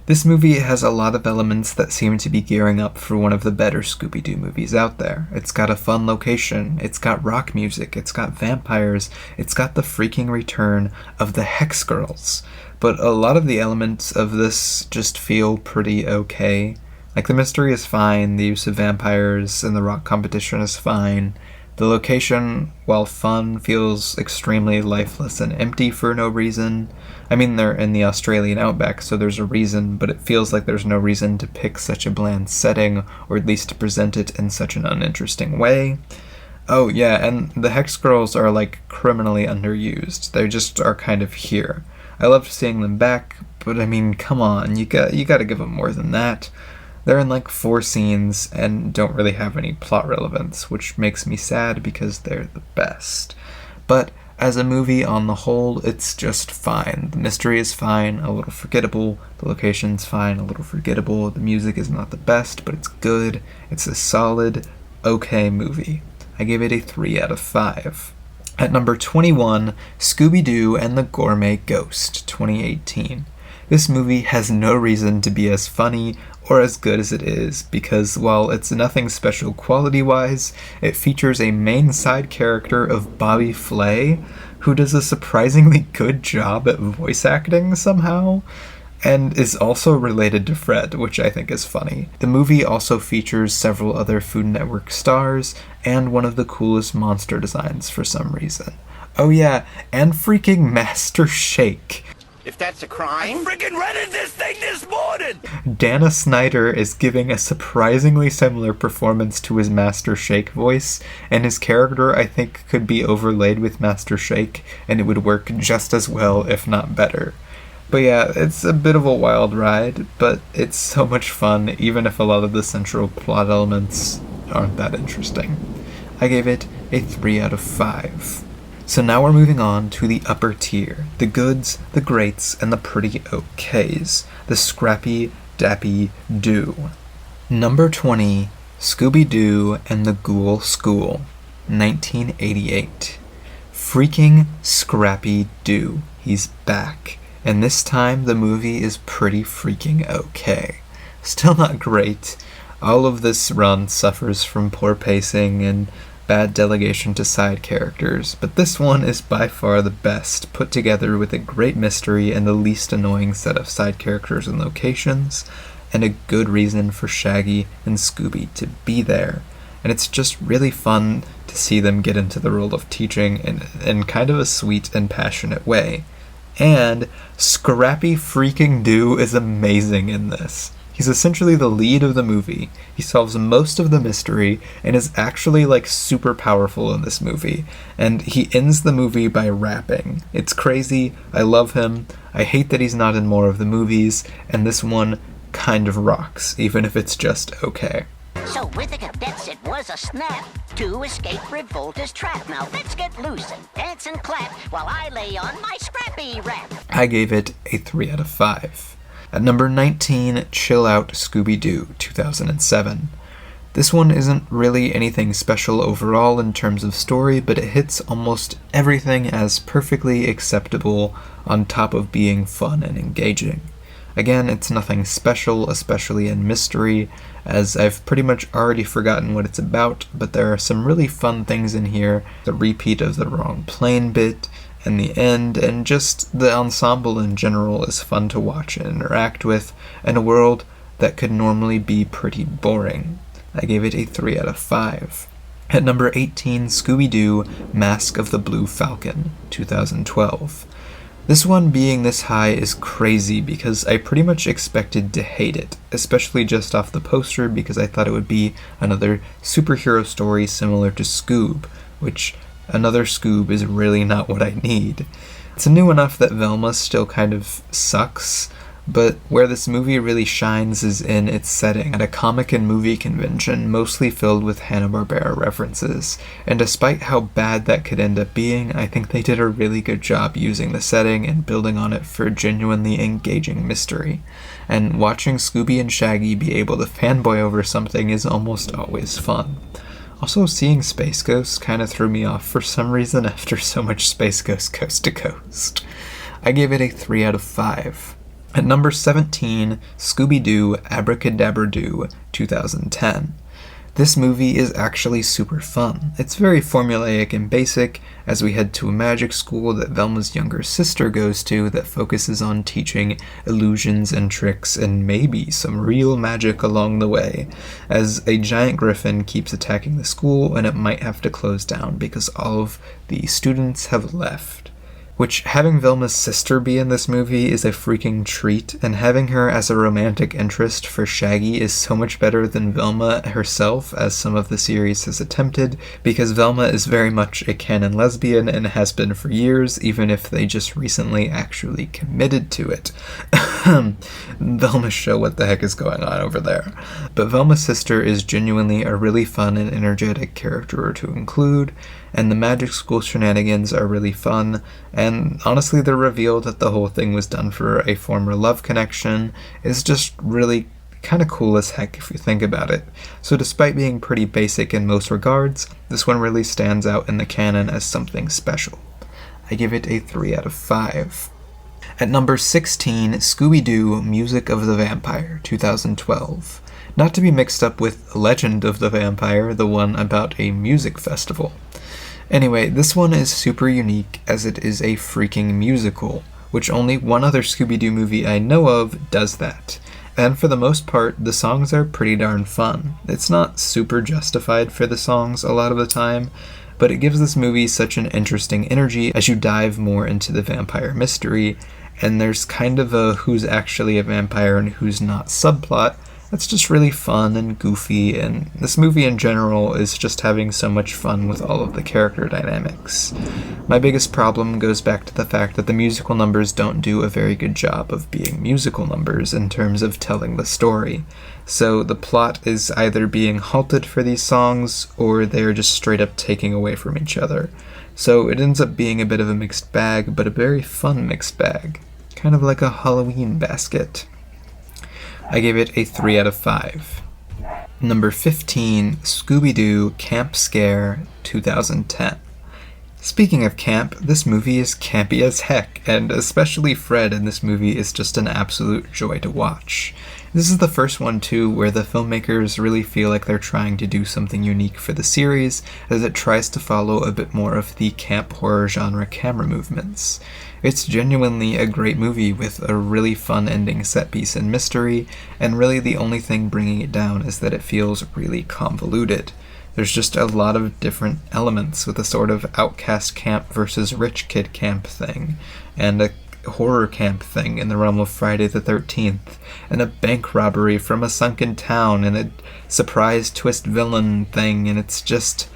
This movie has a lot of elements that seem to be gearing up for one of the better Scooby-Doo movies out there. It's got a fun location, it's got rock music, it's got vampires, it's got the freaking return of the Hex Girls. But a lot of the elements of this just feel pretty okay. Like, the mystery is fine, the use of vampires and the rock competition is fine. The location, while fun, feels extremely lifeless and empty for no reason. I mean, they're in the Australian outback, so there's a reason, but it feels like there's no reason to pick such a bland setting, or at least to present it in such an uninteresting way. Oh yeah, and the Hex Girls are like criminally underused. They just are kind of here. I loved seeing them back, but I mean, come on, you gotta give them more than that. They're in like 4 scenes and don't really have any plot relevance, which makes me sad because they're the best. But as a movie on the whole, it's just fine. The mystery is fine, a little forgettable. The location's fine, a little forgettable. The music is not the best, but it's good. It's a solid, okay movie. I gave it a 3 out of 5. At number 21, Scooby-Doo and the Gourmet Ghost, 2018. This movie has no reason to be as funny or as good as it is, because while it's nothing special quality-wise, it features a main side character of Bobby Flay, who does a surprisingly good job at voice acting somehow, and is also related to Fred, which I think is funny. The movie also features several other Food Network stars, and one of the coolest monster designs for some reason. Oh yeah, and freaking Master Shake. If that's a crime, I freaking rented this thing this morning! Dana Snyder is giving a surprisingly similar performance to his Master Shake voice, and his character I think could be overlaid with Master Shake, and it would work just as well, if not better. But yeah, it's a bit of a wild ride, but it's so much fun, even if a lot of the central plot elements aren't that interesting. I gave it a 3 out of 5. So now we're moving on to the upper tier, the goods, the greats, and the pretty okays, the scrappy, dappy Doo. Number 20, Scooby-Doo and the Ghoul School, 1988. Freaking Scrappy Doo, he's back, and this time the movie is pretty freaking okay. Still not great. All of this run suffers from poor pacing and bad delegation to side characters, but this one is by far the best, put together with a great mystery and the least annoying set of side characters and locations. and a good reason for Shaggy and Scooby to be there. And it's just really fun to see them get into the role of teaching in kind of a sweet and passionate way. And Scrappy freaking Doo is amazing in this. He's essentially the lead of the movie. He solves most of the mystery and is actually like super powerful in this movie. And he ends the movie by rapping. It's crazy. I love him. I hate that he's not in more of the movies, and this one kind of rocks, even if it's just okay. So with the cadets it was a snap to escape Revolta's trap. Now let's get loose and dance and clap while I lay on my Scrappy rap. I gave it a 3 out of 5. At number 19, Chill Out Scooby-Doo, 2007. This one isn't really anything special overall in terms of story, but it hits almost everything as perfectly acceptable on top of being fun and engaging. Again, it's nothing special, especially in mystery, as I've pretty much already forgotten what it's about, but there are some really fun things in here, the repeat of the wrong plane bit, and the end, and just the ensemble in general is fun to watch and interact with, in a world that could normally be pretty boring. I gave it a 3 out of 5. At number 18, Scooby-Doo, Mask of the Blue Falcon, 2012. This one being this high is crazy because I pretty much expected to hate it, especially just off the poster because I thought it would be another superhero story similar to Scoob, which another Scoob is really not what I need. It's new enough that Velma still kind of sucks, but where this movie really shines is in its setting at a comic and movie convention mostly filled with Hanna-Barbera references, and despite how bad that could end up being, I think they did a really good job using the setting and building on it for genuinely engaging mystery. And watching Scooby and Shaggy be able to fanboy over something is almost always fun. Also, seeing Space Ghost kind of threw me off for some reason after so much Space Ghost Coast to Coast. I gave it a 3 out of 5. At number 17, Scooby-Doo, Abracadabra-Doo, 2010. This movie is actually super fun. It's very formulaic and basic, as we head to a magic school that Velma's younger sister goes to that focuses on teaching illusions and tricks and maybe some real magic along the way, as a giant griffin keeps attacking the school and it might have to close down because all of the students have left. Which, having Velma's sister be in this movie is a freaking treat, and having her as a romantic interest for Shaggy is so much better than Velma herself, as some of the series has attempted, because Velma is very much a canon lesbian and has been for years, even if they just recently actually committed to it. Velma show what the heck is going on over there. But Velma's sister is genuinely a really fun and energetic character to include, and the magic school shenanigans are really fun, and honestly the reveal that the whole thing was done for a former love connection is just really kind of cool as heck if you think about it. So despite being pretty basic in most regards, this one really stands out in the canon as something special. I give it a 3 out of 5. At number 16, Scooby-Doo, Music of the Vampire, 2012. Not to be mixed up with Legend of the Vampire, the one about a music festival. Anyway, this one is super unique as it is a freaking musical, which only one other Scooby-Doo movie I know of does that. And for the most part, the songs are pretty darn fun. It's not super justified for the songs a lot of the time, but it gives this movie such an interesting energy as you dive more into the vampire mystery, and there's kind of a who's actually a vampire and who's not subplot that's just really fun and goofy, and this movie in general is just having so much fun with all of the character dynamics. My biggest problem goes back to the fact that the musical numbers don't do a very good job of being musical numbers in terms of telling the story. So the plot is either being halted for these songs, or they're just straight up taking away from each other. So it ends up being a bit of a mixed bag, but a very fun mixed bag. Kind of like a Halloween basket. I gave it a 3 out of 5. Number 15, Scooby-Doo, Camp Scare, 2010. Speaking of camp, this movie is campy as heck, and especially Fred in this movie is just an absolute joy to watch. This is the first one, too, where the filmmakers really feel like they're trying to do something unique for the series, as it tries to follow a bit more of the camp horror genre camera movements. It's genuinely a great movie with a really fun ending set piece and mystery, and really the only thing bringing it down is that it feels really convoluted. There's just a lot of different elements with a sort of outcast camp versus rich kid camp thing, and a horror camp thing in the realm of Friday the 13th, and a bank robbery from a sunken town, and a surprise twist villain thing, and it's just,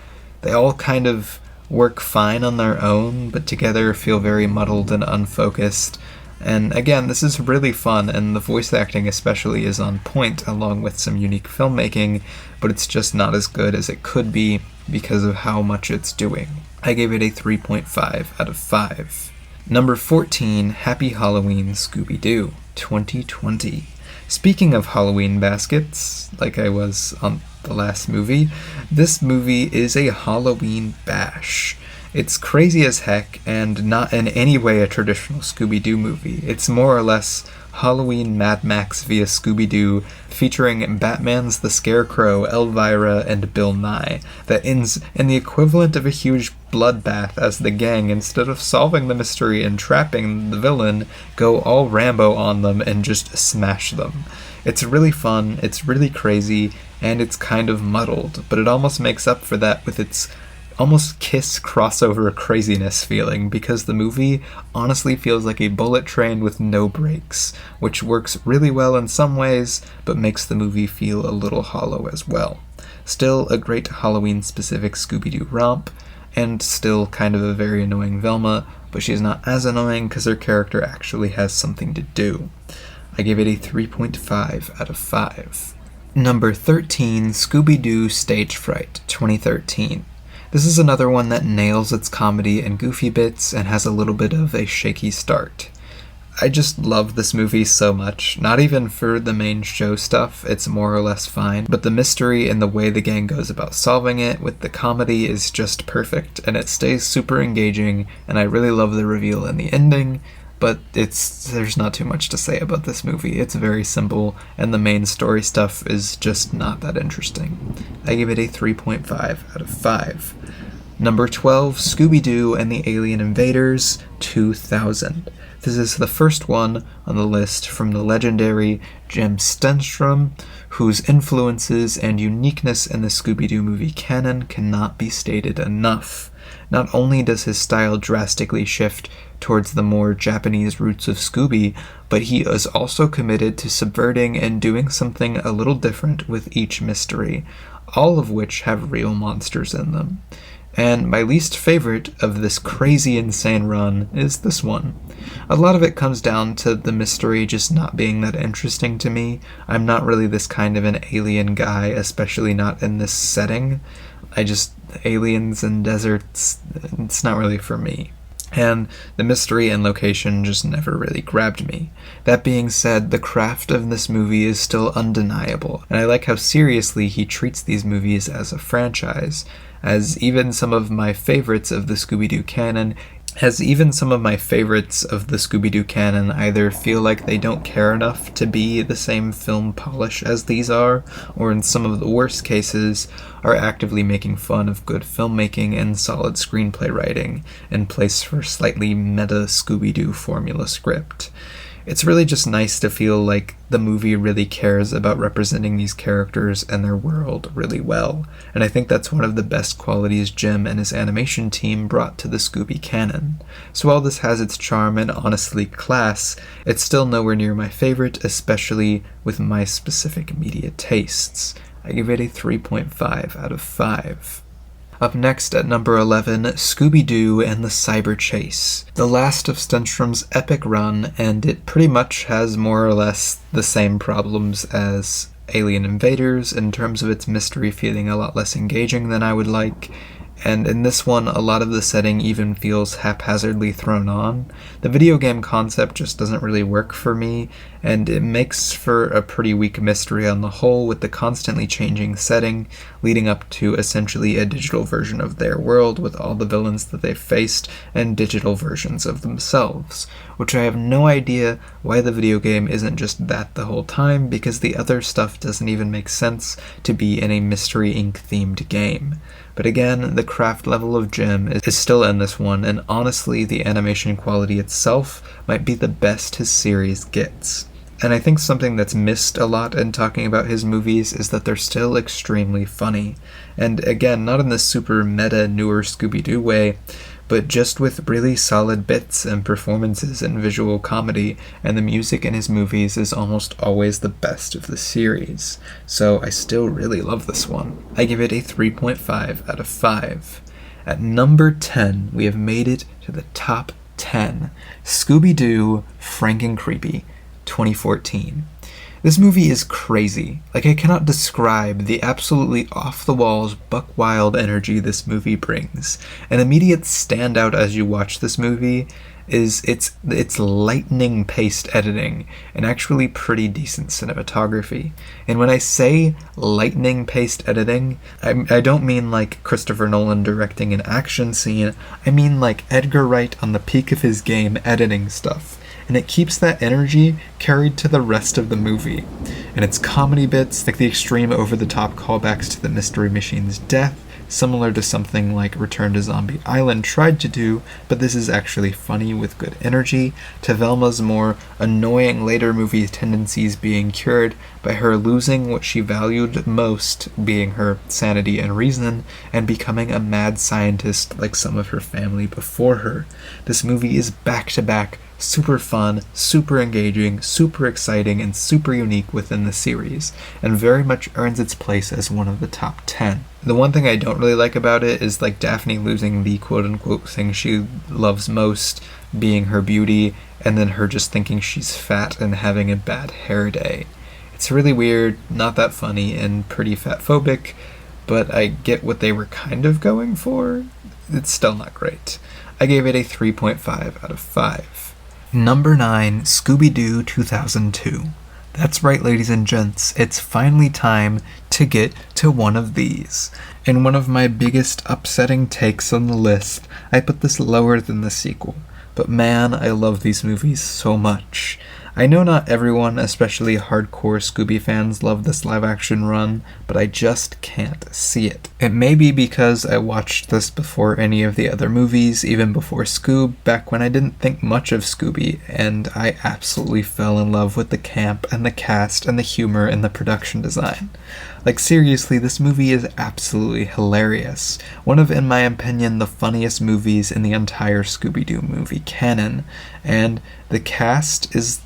they all kind of work fine on their own, but together feel very muddled and unfocused. And again, this is really fun, and the voice acting especially is on point, along with some unique filmmaking, but it's just not as good as it could be because of how much it's doing. I gave it a 3.5 out of 5. Number 14, Happy Halloween Scooby-Doo, 2020. Speaking of Halloween baskets, like I was on the last movie, this movie is a Halloween bash. It's crazy as heck, and not in any way a traditional Scooby-Doo movie. It's more or less Halloween Mad Max via Scooby-Doo, featuring Batman's the Scarecrow, Elvira, and Bill Nye, that ends in the equivalent of a huge bloodbath as the gang, instead of solving the mystery and trapping the villain, go all Rambo on them and just smash them. It's really fun, it's really crazy, and it's kind of muddled, but it almost makes up for that with its almost Kiss crossover craziness feeling, because the movie honestly feels like a bullet train with no brakes, which works really well in some ways, but makes the movie feel a little hollow as well. Still a great Halloween-specific Scooby-Doo romp, and still kind of a very annoying Velma, but she's not as annoying because her character actually has something to do. I give it a 3.5 out of 5. Number 13, Scooby-Doo Stage Fright, 2013. This is another one that nails its comedy and goofy bits and has a little bit of a shaky start. I just love this movie so much. Not even for the main show stuff, it's more or less fine, but the mystery and the way the gang goes about solving it with the comedy is just perfect, and it stays super engaging, and I really love the reveal in the ending, but there's not too much to say about this movie. It's very simple, and the main story stuff is just not that interesting. I give it a 3.5 out of 5. Number 12, Scooby-Doo and the Alien Invaders, 2000. This is the first one on the list from the legendary Jim Stenstrom, whose influences and uniqueness in the Scooby-Doo movie canon cannot be stated enough. Not only does his style drastically shift towards the more Japanese roots of Scooby, but he is also committed to subverting and doing something a little different with each mystery, all of which have real monsters in them. And my least favorite of this crazy insane run is this one. A lot of it comes down to the mystery just not being that interesting to me. I'm not really this kind of an alien guy, especially not in this setting. Aliens and deserts, it's not really for me. And the mystery and location just never really grabbed me. That being said, the craft of this movie is still undeniable, and I like how seriously he treats these movies as a franchise, as even some of my favorites of the Scooby-Doo canon either feel like they don't care enough to be the same film polish as these are, or in some of the worst cases, are actively making fun of good filmmaking and solid screenplay writing, in place for slightly meta Scooby-Doo formula script. It's really just nice to feel like the movie really cares about representing these characters and their world really well, and I think that's one of the best qualities Jim and his animation team brought to the Scooby canon. So while this has its charm and honestly class, it's still nowhere near my favorite, especially with my specific media tastes. I give it a 3.5 out of 5. Up next at number 11, Scooby-Doo and the Cyber Chase. The last of Stenstrom's epic run, and it pretty much has more or less the same problems as Alien Invaders in terms of its mystery feeling a lot less engaging than I would like, and in this one, a lot of the setting even feels haphazardly thrown on. The video game concept just doesn't really work for me, and it makes for a pretty weak mystery on the whole, with the constantly changing setting, leading up to essentially a digital version of their world with all the villains that they've faced, and digital versions of themselves, which I have no idea why the video game isn't just that the whole time, because the other stuff doesn't even make sense to be in a Mystery Inc. themed game. But again, the craft level of Jim is still in this one, and honestly, the animation quality itself might be the best his series gets. And I think something that's missed a lot in talking about his movies is that they're still extremely funny. And again, not in the super meta newer Scooby-Doo way, but just with really solid bits and performances and visual comedy, and the music in his movies is almost always the best of the series. So I still really love this one. I give it a 3.5 out of 5. At number 10, we have made it to the top 10. Scooby-Doo, Franken-Creepy, 2014. This movie is crazy. I cannot describe the absolutely off-the-walls, buck-wild energy this movie brings. An immediate standout as you watch this movie is its lightning-paced editing and actually pretty decent cinematography. And when I say lightning-paced editing, I don't mean like Christopher Nolan directing an action scene. I mean like Edgar Wright on the peak of his game editing stuff. And it keeps that energy carried to the rest of the movie. And its comedy bits, like the extreme over-the-top callbacks to the Mystery Machine's death, similar to something like Return to Zombie Island tried to do, but this is actually funny with good energy, to Velma's more annoying later movie tendencies being cured by her losing what she valued most, being her sanity and reason, and becoming a mad scientist like some of her family before her. This movie is back-to-back super fun, super engaging, super exciting, and super unique within the series, and very much earns its place as one of the top 10. The one thing I don't really like about it is like Daphne losing the quote-unquote thing she loves most, being her beauty, and then her just thinking she's fat and having a bad hair day. It's really weird, not that funny, and pretty fat-phobic, but I get what they were kind of going for. It's still not great. I gave it a 3.5 out of 5. Number 9, Scooby-Doo 2002. That's right, ladies and gents, it's finally time to get to one of these. In one of my biggest upsetting takes on the list, I put this lower than the sequel. But man, I love these movies so much. I know not everyone, especially hardcore Scooby fans, love this live-action run, but I just can't see it. It may be because I watched this before any of the other movies, even before Scoob, back when I didn't think much of Scooby, and I absolutely fell in love with the camp and the cast and the humor and the production design. Like, seriously, this movie is absolutely hilarious. One of, in my opinion, the funniest movies in the entire Scooby-Doo movie canon, and the cast is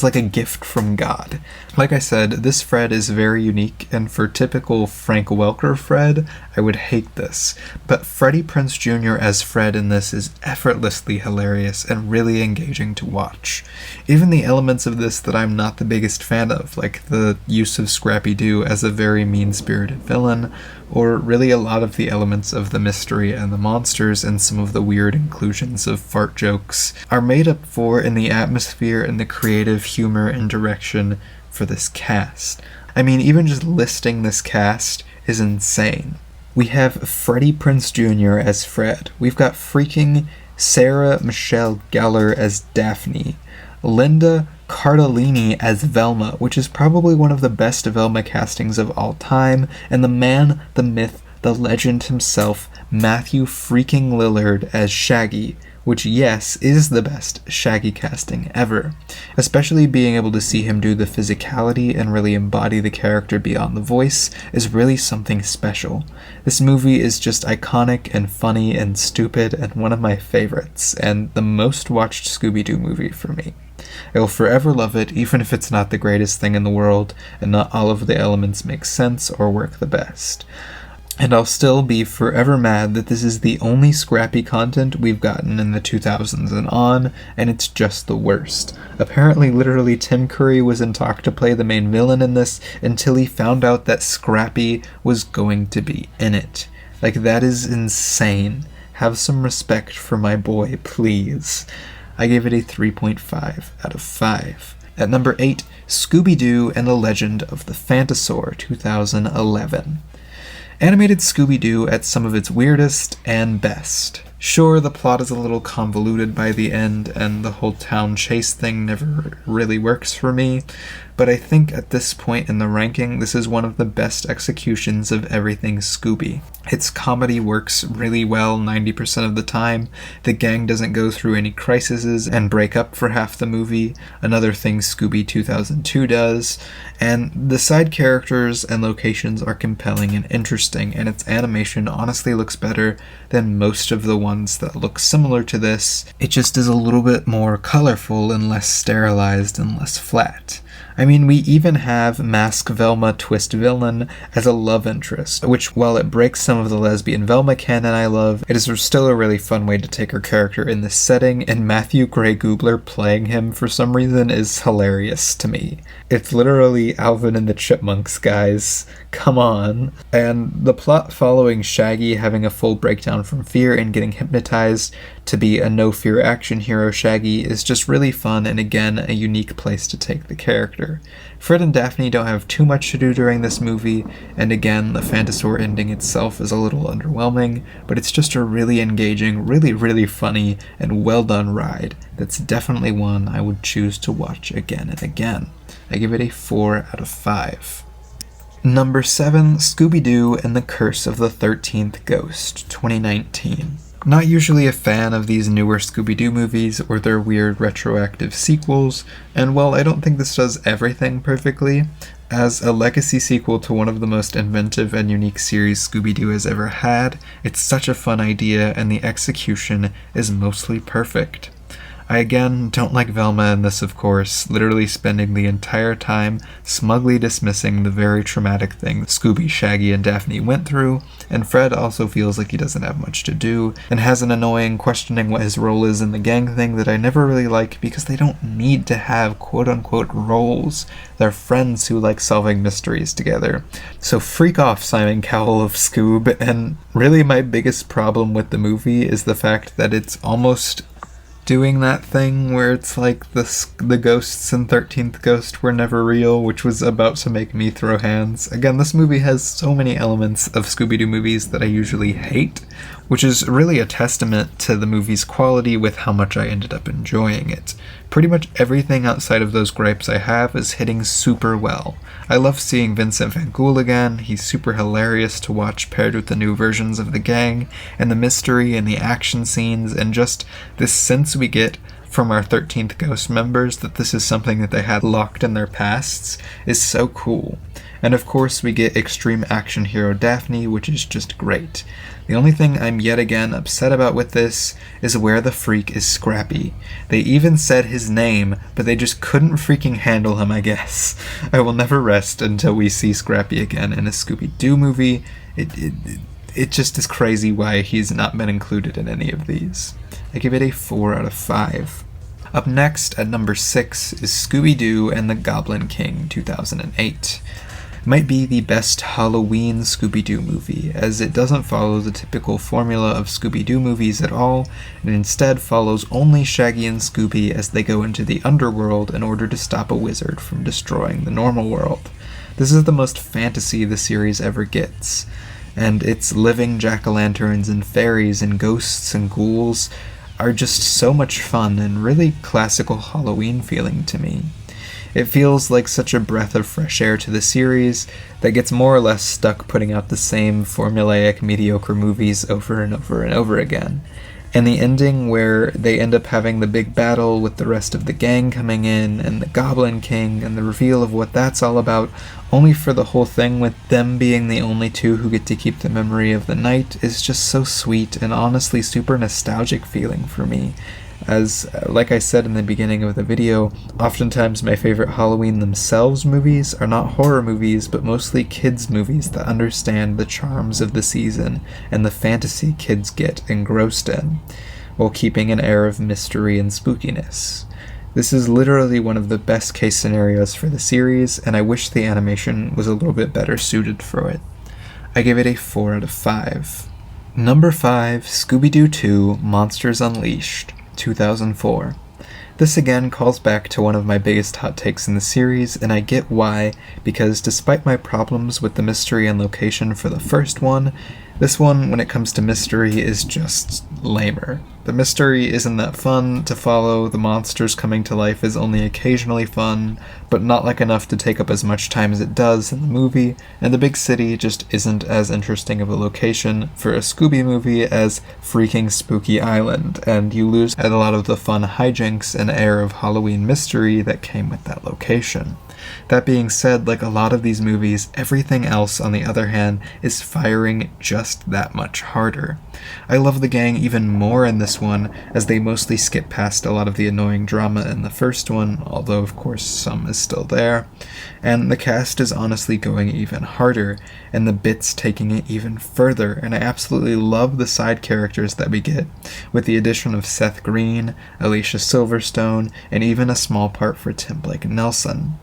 like a gift from God. Like I said, this Fred is very unique, and for typical Frank Welker Fred, I would hate this. But Freddie Prinze Jr. as Fred in this is effortlessly hilarious and really engaging to watch. Even the elements of this that I'm not the biggest fan of, like the use of Scrappy-Doo as a very mean-spirited villain, or really a lot of the elements of the mystery and the monsters and some of the weird inclusions of fart jokes, are made up for in the atmosphere and the creative humor and direction for this cast. I mean, even just listing this cast is insane. We have Freddie Prinze Jr. as Fred. We've got freaking Sarah Michelle Gellar as Daphne. Linda Cardellini as Velma, which is probably one of the best Velma castings of all time, and the man, the myth, the legend himself, Matthew freaking Lillard as Shaggy, which, yes, is the best Shaggy casting ever, especially being able to see him do the physicality and really embody the character beyond the voice is really something special. This movie is just iconic and funny and stupid and one of my favorites, and the most watched Scooby-Doo movie for me. I will forever love it, even if it's not the greatest thing in the world, and not all of the elements make sense or work the best. And I'll still be forever mad that this is the only Scrappy content we've gotten in the 2000s and on, and it's just the worst. Apparently, literally, Tim Curry was in talk to play the main villain in this until he found out that Scrappy was going to be in it. Like, that is insane. Have some respect for my boy, please. I gave it a 3.5 out of 5. At number 8, Scooby-Doo and the Legend of the Phantasaur, 2011. Animated Scooby-Doo at some of its weirdest and best. Sure, the plot is a little convoluted by the end, and the whole town chase thing never really works for me, but I think at this point in the ranking, this is one of the best executions of everything Scooby. Its comedy works really well 90% of the time, the gang doesn't go through any crises and break up for half the movie, another thing Scooby 2002 does, and the side characters and locations are compelling and interesting, and its animation honestly looks better than most of the ones that look similar to this. It just is a little bit more colorful and less sterilized and less flat. I mean, we even have Mask Velma Twist Villain as a love interest, which, while it breaks some of the lesbian Velma canon I love, it is still a really fun way to take her character in this setting, and Matthew Gray Gubler playing him for some reason is hilarious to me. It's literally Alvin and the Chipmunks, guys. Come on. And the plot following Shaggy having a full breakdown from fear and getting hypnotized to be a no-fear action hero Shaggy is just really fun and again a unique place to take the character. Fred and Daphne don't have too much to do during this movie, and again the Phantasaur ending itself is a little underwhelming, but it's just a really engaging, really funny, and well done ride that's definitely one I would choose to watch again and again. I give it a 4 out of 5. Number 7, Scooby-Doo and the Curse of the 13th Ghost, 2019. Not usually a fan of these newer Scooby-Doo movies or their weird retroactive sequels, and while I don't think this does everything perfectly, as a legacy sequel to one of the most inventive and unique series Scooby-Doo has ever had, it's such a fun idea and the execution is mostly perfect. I again don't like Velma in this, of course, literally spending the entire time smugly dismissing the very traumatic thing Scooby, Shaggy, and Daphne went through, and Fred also feels like he doesn't have much to do, and has an annoying questioning what his role is in the gang thing that I never really like because they don't need to have quote-unquote roles. They're friends who like solving mysteries together. So freak off, Simon Cowell of Scoob, and really my biggest problem with the movie is the fact that it's almost doing that thing where it's like the ghosts in 13th Ghost were never real, which was about to make me throw hands. Again, this movie has so many elements of Scooby-Doo movies that I usually hate, which is really a testament to the movie's quality with how much I ended up enjoying it. Pretty much everything outside of those gripes I have is hitting super well. I love seeing Vincent Van Gogh again, he's super hilarious to watch paired with the new versions of the gang, and the mystery and the action scenes, and just this sense we get from our 13th Ghost members that this is something that they had locked in their pasts is so cool. And of course we get extreme action hero Daphne, which is just great. The only thing I'm yet again upset about with this is where the freak is Scrappy. They even said his name, but they just couldn't freaking handle him, I guess. I will never rest until we see Scrappy again in a Scooby-Doo movie. It just is crazy why he's not been included in any of these. I give it a 4 out of 5. Up next, at number 6, is Scooby-Doo and the Goblin King, 2008. Might be the best Halloween Scooby-Doo movie, as it doesn't follow the typical formula of Scooby-Doo movies at all, and instead follows only Shaggy and Scooby as they go into the underworld in order to stop a wizard from destroying the normal world. This is the most fantasy the series ever gets, and its living jack-o'-lanterns and fairies and ghosts and ghouls are just so much fun and really classical Halloween feeling to me. It feels like such a breath of fresh air to the series that gets more or less stuck putting out the same formulaic mediocre movies over and over and over again. And the ending where they end up having the big battle with the rest of the gang coming in and the Goblin King and the reveal of what that's all about, only for the whole thing with them being the only two who get to keep the memory of the night, is just so sweet and honestly super nostalgic feeling for me. As, like I said in the beginning of the video, oftentimes my favorite Halloween themselves movies are not horror movies, but mostly kids movies that understand the charms of the season and the fantasy kids get engrossed in, while keeping an air of mystery and spookiness. This is literally one of the best case scenarios for the series, and I wish the animation was a little bit better suited for it. I give it a 4 out of 5. Number 5, Scooby-Doo 2, Monsters Unleashed, 2004. This again calls back to one of my biggest hot takes in the series, and I get why, because despite my problems with the mystery and location for the first one, this one, when it comes to mystery, is just lamer. The mystery isn't that fun to follow, the monsters coming to life is only occasionally fun, but not like enough to take up as much time as it does in the movie, and the big city just isn't as interesting of a location for a Scooby movie as freaking Spooky Island, and you lose a lot of the fun hijinks and air of Halloween mystery that came with that location. That being said, like a lot of these movies, everything else, on the other hand, is firing just that much harder. I love the gang even more in this one, as they mostly skip past a lot of the annoying drama in the first one, although of course some is still there. And the cast is honestly going even harder, and the bits taking it even further, and I absolutely love the side characters that we get, with the addition of Seth Green, Alicia Silverstone, and even a small part for Tim Blake Nelson.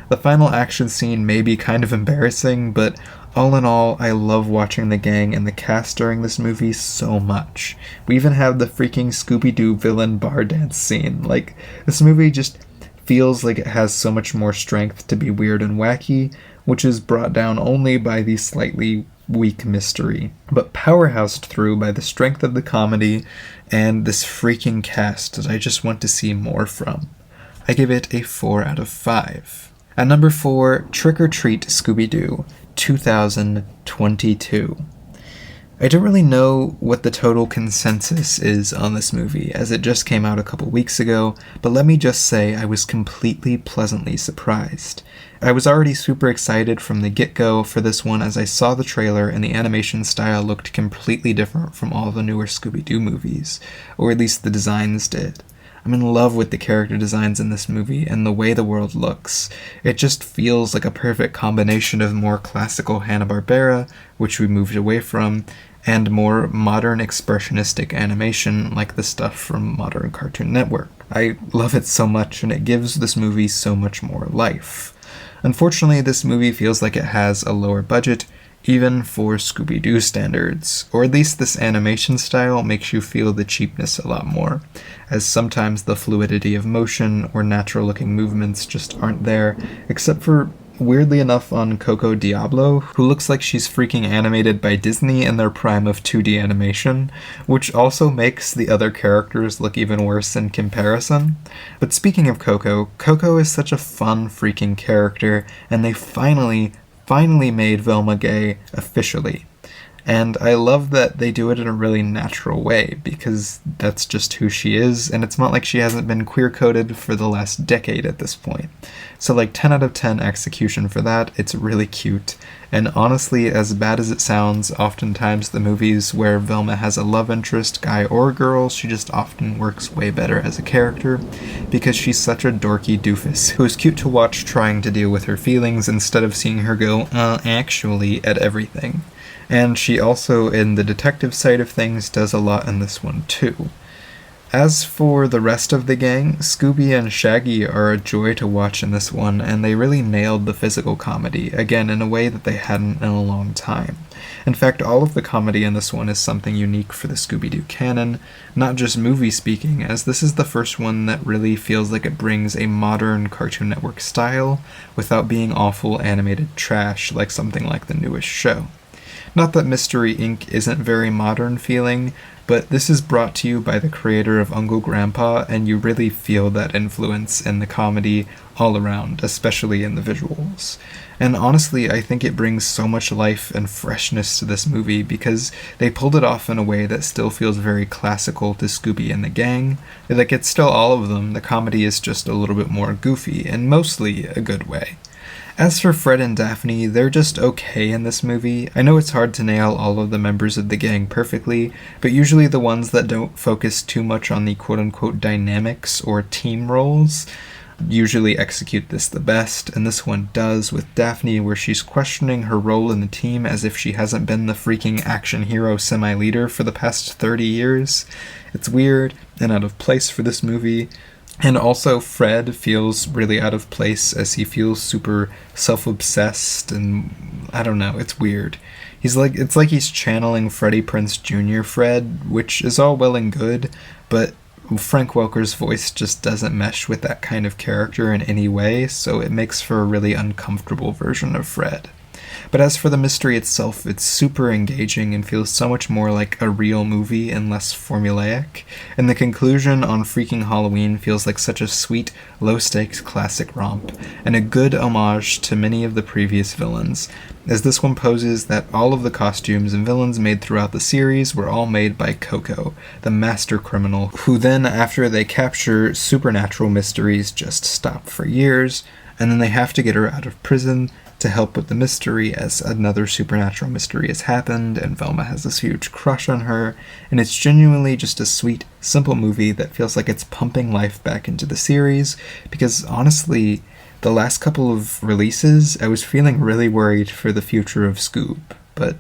The final action scene may be kind of embarrassing, but all in all, I love watching the gang and the cast during this movie so much. We even have the freaking Scooby-Doo villain bar dance scene. Like, this movie just feels like it has so much more strength to be weird and wacky, which is brought down only by the slightly weak mystery, but powerhoused through by the strength of the comedy and this freaking cast that I just want to see more from. I give it a 4 out of 5. At number 4, Trick or Treat Scooby-Doo, 2022. I don't really know what the total consensus is on this movie, as it just came out a couple weeks ago, but let me just say I was completely pleasantly surprised. I was already super excited from the get-go for this one as I saw the trailer and the animation style looked completely different from all the newer Scooby-Doo movies, or at least the designs did. I'm in love with the character designs in this movie and the way the world looks. It just feels like a perfect combination of more classical Hanna-Barbera, which we moved away from, and more modern expressionistic animation like the stuff from modern Cartoon Network. I love it so much, and it gives this movie so much more life. Unfortunately, this movie feels like it has a lower budget, even for Scooby-Doo standards, or at least this animation style makes you feel the cheapness a lot more, as sometimes the fluidity of motion or natural-looking movements just aren't there, except for, weirdly enough, on Coco Diablo, who looks like she's freaking animated by Disney in their prime of 2D animation, which also makes the other characters look even worse in comparison. But speaking of Coco, Coco is such a fun freaking character, and they finally made Velma gay officially. And I love that they do it in a really natural way, because that's just who she is, and it's not like she hasn't been queer-coded for the last decade at this point. So like 10 out of 10 execution for that, it's really cute. And honestly, as bad as it sounds, oftentimes the movies where Velma has a love interest, guy or girl, she just often works way better as a character, because she's such a dorky doofus who is cute to watch trying to deal with her feelings instead of seeing her go, actually, at everything. And she also, in the detective side of things, does a lot in this one too. As for the rest of the gang, Scooby and Shaggy are a joy to watch in this one, and they really nailed the physical comedy, again in a way that they hadn't in a long time. In fact, all of the comedy in this one is something unique for the Scooby-Doo canon, not just movie speaking, as this is the first one that really feels like it brings a modern Cartoon Network style without being awful animated trash like something like the newest show. Not that Mystery Inc. isn't very modern feeling, but this is brought to you by the creator of Uncle Grandpa, and you really feel that influence in the comedy all around, especially in the visuals. And honestly, I think it brings so much life and freshness to this movie because they pulled it off in a way that still feels very classical to Scooby and the gang. Like, it's still all of them, the comedy is just a little bit more goofy, and mostly a good way. As for Fred and Daphne, they're just okay in this movie. I know it's hard to nail all of the members of the gang perfectly, but usually the ones that don't focus too much on the quote-unquote dynamics or team roles usually execute this the best, and this one does, with Daphne where she's questioning her role in the team as if she hasn't been the freaking action hero semi-leader for the past 30 years. It's weird and out of place for this movie. And also, Fred feels really out of place as he feels super self-obsessed, and I don't know, it's weird. It's like he's channeling Freddie Prinze Jr. Fred, which is all well and good, but Frank Welker's voice just doesn't mesh with that kind of character in any way, so it makes for a really uncomfortable version of Fred. But as for the mystery itself, it's super engaging and feels so much more like a real movie and less formulaic, and the conclusion on Freaking Halloween feels like such a sweet, low-stakes classic romp, and a good homage to many of the previous villains, as this one poses that all of the costumes and villains made throughout the series were all made by Coco, the master criminal, who then, after they capture supernatural mysteries, just stop for years, and then they have to get her out of prison to help with the mystery, as another supernatural mystery has happened and Velma has this huge crush on her, and it's genuinely just a sweet, simple movie that feels like it's pumping life back into the series, because honestly, the last couple of releases, I was feeling really worried for the future of Scoob, but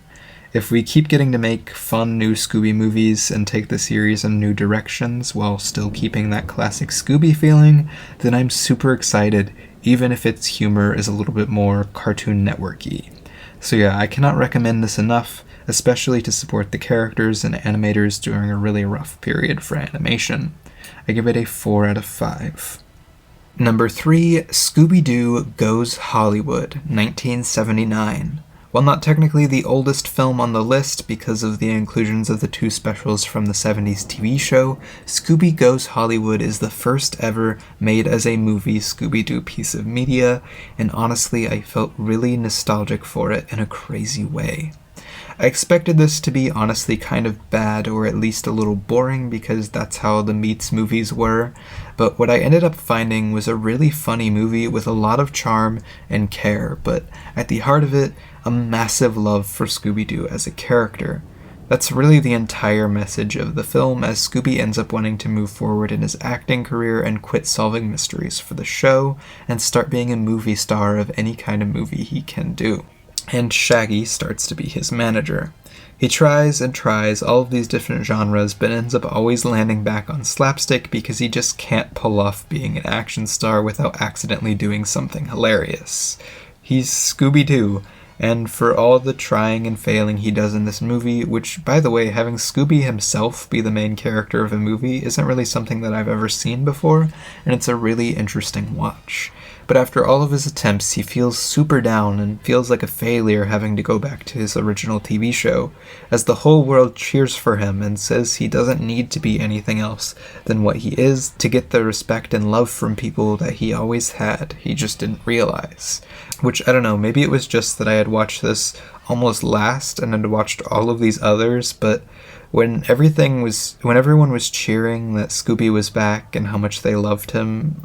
if we keep getting to make fun new Scooby movies and take the series in new directions while still keeping that classic Scooby feeling, then I'm super excited, even if its humor is a little bit more Cartoon Network-y. So yeah, I cannot recommend this enough, especially to support the characters and animators during a really rough period for animation. I give it a 4 out of 5. Number 3, Scooby-Doo Goes Hollywood, 1979. While not technically the oldest film on the list because of the inclusions of the 2 specials from the 70s TV show, Scooby Goes Hollywood is the first ever made as a movie Scooby-Doo piece of media, and honestly I felt really nostalgic for it in a crazy way. I expected this to be honestly kind of bad, or at least a little boring, because that's how the Meets movies were, but what I ended up finding was a really funny movie with a lot of charm and care, but at the heart of it, a massive love for Scooby-Doo as a character. That's really the entire message of the film, as Scooby ends up wanting to move forward in his acting career and quit solving mysteries for the show, and start being a movie star of any kind of movie he can do. And Shaggy starts to be his manager. He tries and tries all of these different genres, but ends up always landing back on slapstick because he just can't pull off being an action star without accidentally doing something hilarious. He's Scooby-Doo, and for all the trying and failing he does in this movie, which, by the way, having Scooby himself be the main character of a movie isn't really something that I've ever seen before, and it's a really interesting watch. But after all of his attempts, he feels super down and feels like a failure having to go back to his original TV show, as the whole world cheers for him and says he doesn't need to be anything else than what he is to get the respect and love from people that he always had, he just didn't realize. Which, I don't know, maybe it was just that I had watched this almost last and had watched all of these others, but when everyone was cheering that Scooby was back and how much they loved him,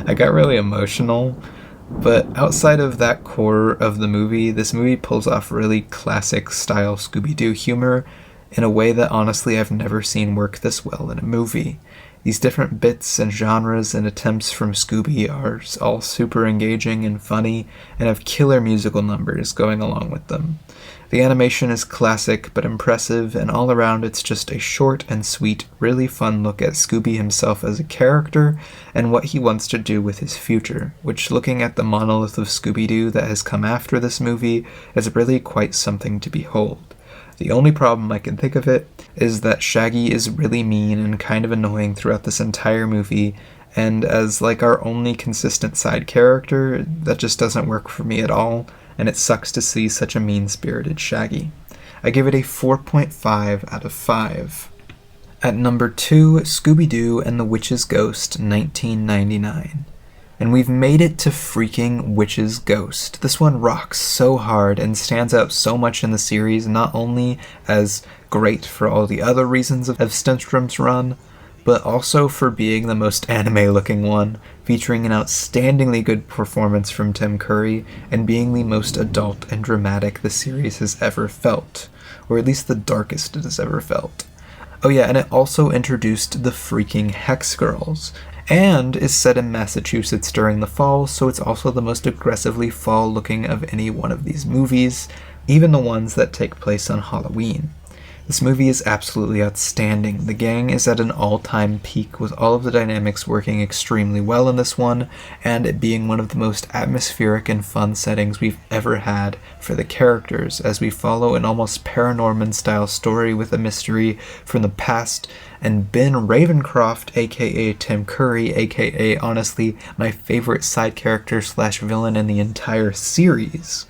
I got really emotional. But outside of that core of the movie, this movie pulls off really classic style Scooby-Doo humor in a way that honestly I've never seen work this well in a movie. These different bits and genres and attempts from Scooby are all super engaging and funny, and have killer musical numbers going along with them. The animation is classic but impressive, and all around it's just a short and sweet, really fun look at Scooby himself as a character and what he wants to do with his future, which, looking at the monolith of Scooby-Doo that has come after this movie, is really quite something to behold. The only problem I can think of it is that Shaggy is really mean and kind of annoying throughout this entire movie, and as like our only consistent side character, that just doesn't work for me at all, and it sucks to see such a mean-spirited Shaggy. I give it a 4.5 out of 5. At number 2, Scooby-Doo and the Witch's Ghost, 1999. And we've made it to freaking Witch's Ghost. This one rocks so hard and stands out so much in the series, not only as great for all the other reasons of Stenstrom's run, but also for being the most anime-looking one, featuring an outstandingly good performance from Tim Curry, and being the most adult and dramatic the series has ever felt, or at least the darkest it has ever felt. Oh yeah, and it also introduced the freaking Hex Girls, and is set in Massachusetts during the fall, so it's also the most aggressively fall-looking of any one of these movies, even the ones that take place on Halloween. This movie is absolutely outstanding. The gang is at an all-time peak with all of the dynamics working extremely well in this one, and it being one of the most atmospheric and fun settings we've ever had for the characters, as we follow an almost Paranorman-style story with a mystery from the past, and Ben Ravencroft, aka Tim Curry, aka honestly my favorite side character / villain in the entire series.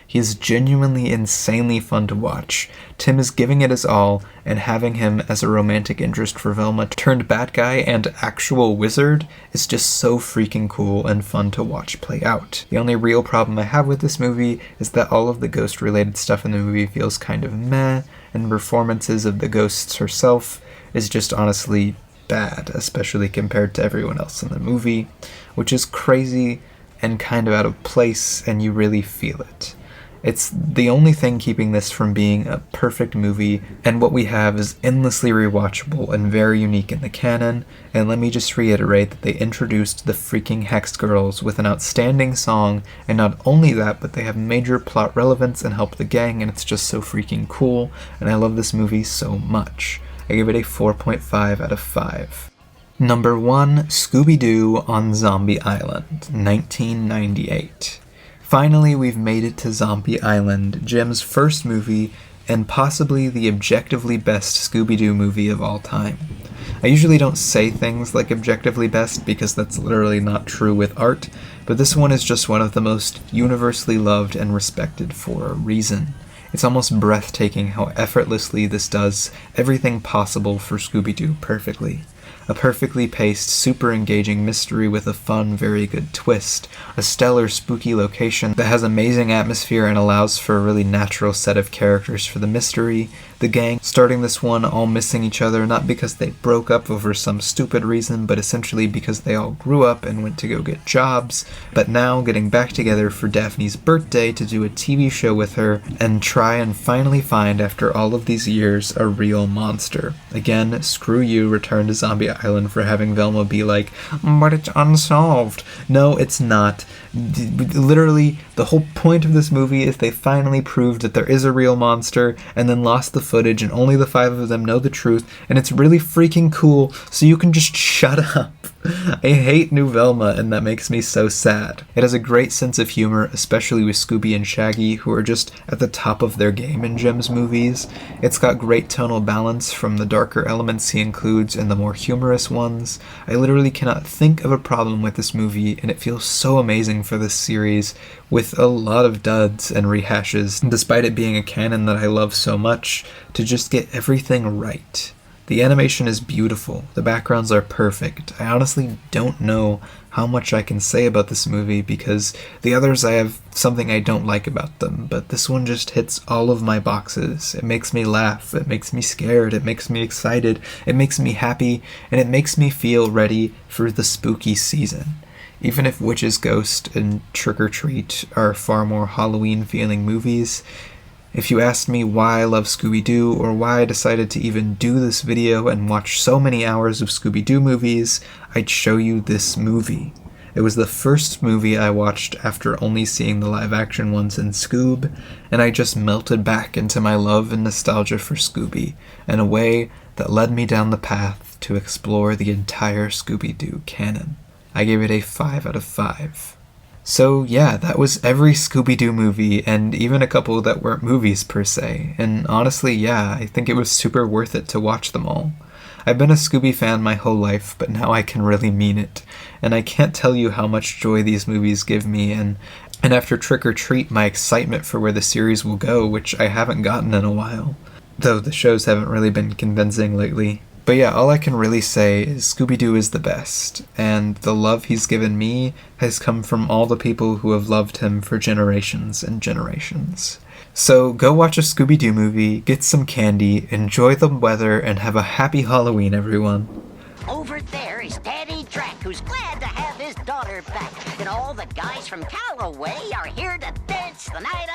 He is genuinely insanely fun to watch. Tim is giving it his all, and having him as a romantic interest for Velma turned bad guy and actual wizard is just so freaking cool and fun to watch play out. The only real problem I have with this movie is that all of the ghost-related stuff in the movie feels kind of meh, and performances of the ghosts herself is just honestly bad, especially compared to everyone else in the movie, which is crazy and kind of out of place, and you really feel it. It's the only thing keeping this from being a perfect movie, and what we have is endlessly rewatchable and very unique in the canon, and let me just reiterate that they introduced the freaking Hex Girls with an outstanding song, and not only that, but they have major plot relevance and help the gang, and it's just so freaking cool, and I love this movie so much. I give it a 4.5 out of 5. Number 1, Scooby-Doo on Zombie Island, 1998. Finally, we've made it to Zombie Island, Jim's first movie, and possibly the objectively best Scooby-Doo movie of all time. I usually don't say things like objectively best because that's literally not true with art, but this one is just one of the most universally loved and respected for a reason. It's almost breathtaking how effortlessly this does everything possible for Scooby-Doo perfectly. A perfectly paced, super engaging mystery with a fun, very good twist. A stellar, spooky location that has amazing atmosphere and allows for a really natural set of characters for the mystery. The gang starting this one all missing each other, not because they broke up over some stupid reason, but essentially because they all grew up and went to go get jobs, but now getting back together for Daphne's birthday to do a TV show with her and try and finally find, after all of these years, a real monster. Again, screw you, Return to Zombie Island, for having Velma be like, but it's unsolved. No, it's not. Literally, the whole point of this movie is they finally proved that there is a real monster, and then lost the footage, and only the 5 of them know the truth, and it's really freaking cool, so you can just shut up. I hate New Velma, and that makes me so sad. It has a great sense of humor, especially with Scooby and Shaggy, who are just at the top of their game in Jim's movies. It's got great tonal balance from the darker elements he includes and the more humorous ones. I literally cannot think of a problem with this movie, and it feels so amazing for this series, with a lot of duds and rehashes, despite it being a canon that I love so much, to just get everything right. The animation is beautiful, the backgrounds are perfect. I honestly don't know how much I can say about this movie because the others I have something I don't like about them, but this one just hits all of my boxes. It makes me laugh, it makes me scared, it makes me excited, it makes me happy, and it makes me feel ready for the spooky season. Even if Witch's Ghost and Trick or Treat are far more Halloween-feeling movies, if you asked me why I love Scooby-Doo or why I decided to even do this video and watch so many hours of Scooby-Doo movies, I'd show you this movie. It was the first movie I watched after only seeing the live-action ones in Scoob, and I just melted back into my love and nostalgia for Scooby in a way that led me down the path to explore the entire Scooby-Doo canon. I gave it a 5 out of 5. So yeah, that was every Scooby-Doo movie, and even a couple that weren't movies per se, and honestly, yeah, I think it was super worth it to watch them all. I've been a Scooby fan my whole life, but now I can really mean it, and I can't tell you how much joy these movies give me, and after Trick or Treat, my excitement for where the series will go, which I haven't gotten in a while, though the shows haven't really been convincing lately. But yeah, all I can really say is Scooby-Doo is the best, and the love he's given me has come from all the people who have loved him for generations and generations. So go watch a Scooby-Doo movie, get some candy, enjoy the weather, and have a happy Halloween, everyone. Over there is Daddy Drac, who's glad to have his daughter back. And all the guys from Callaway are here to dance the night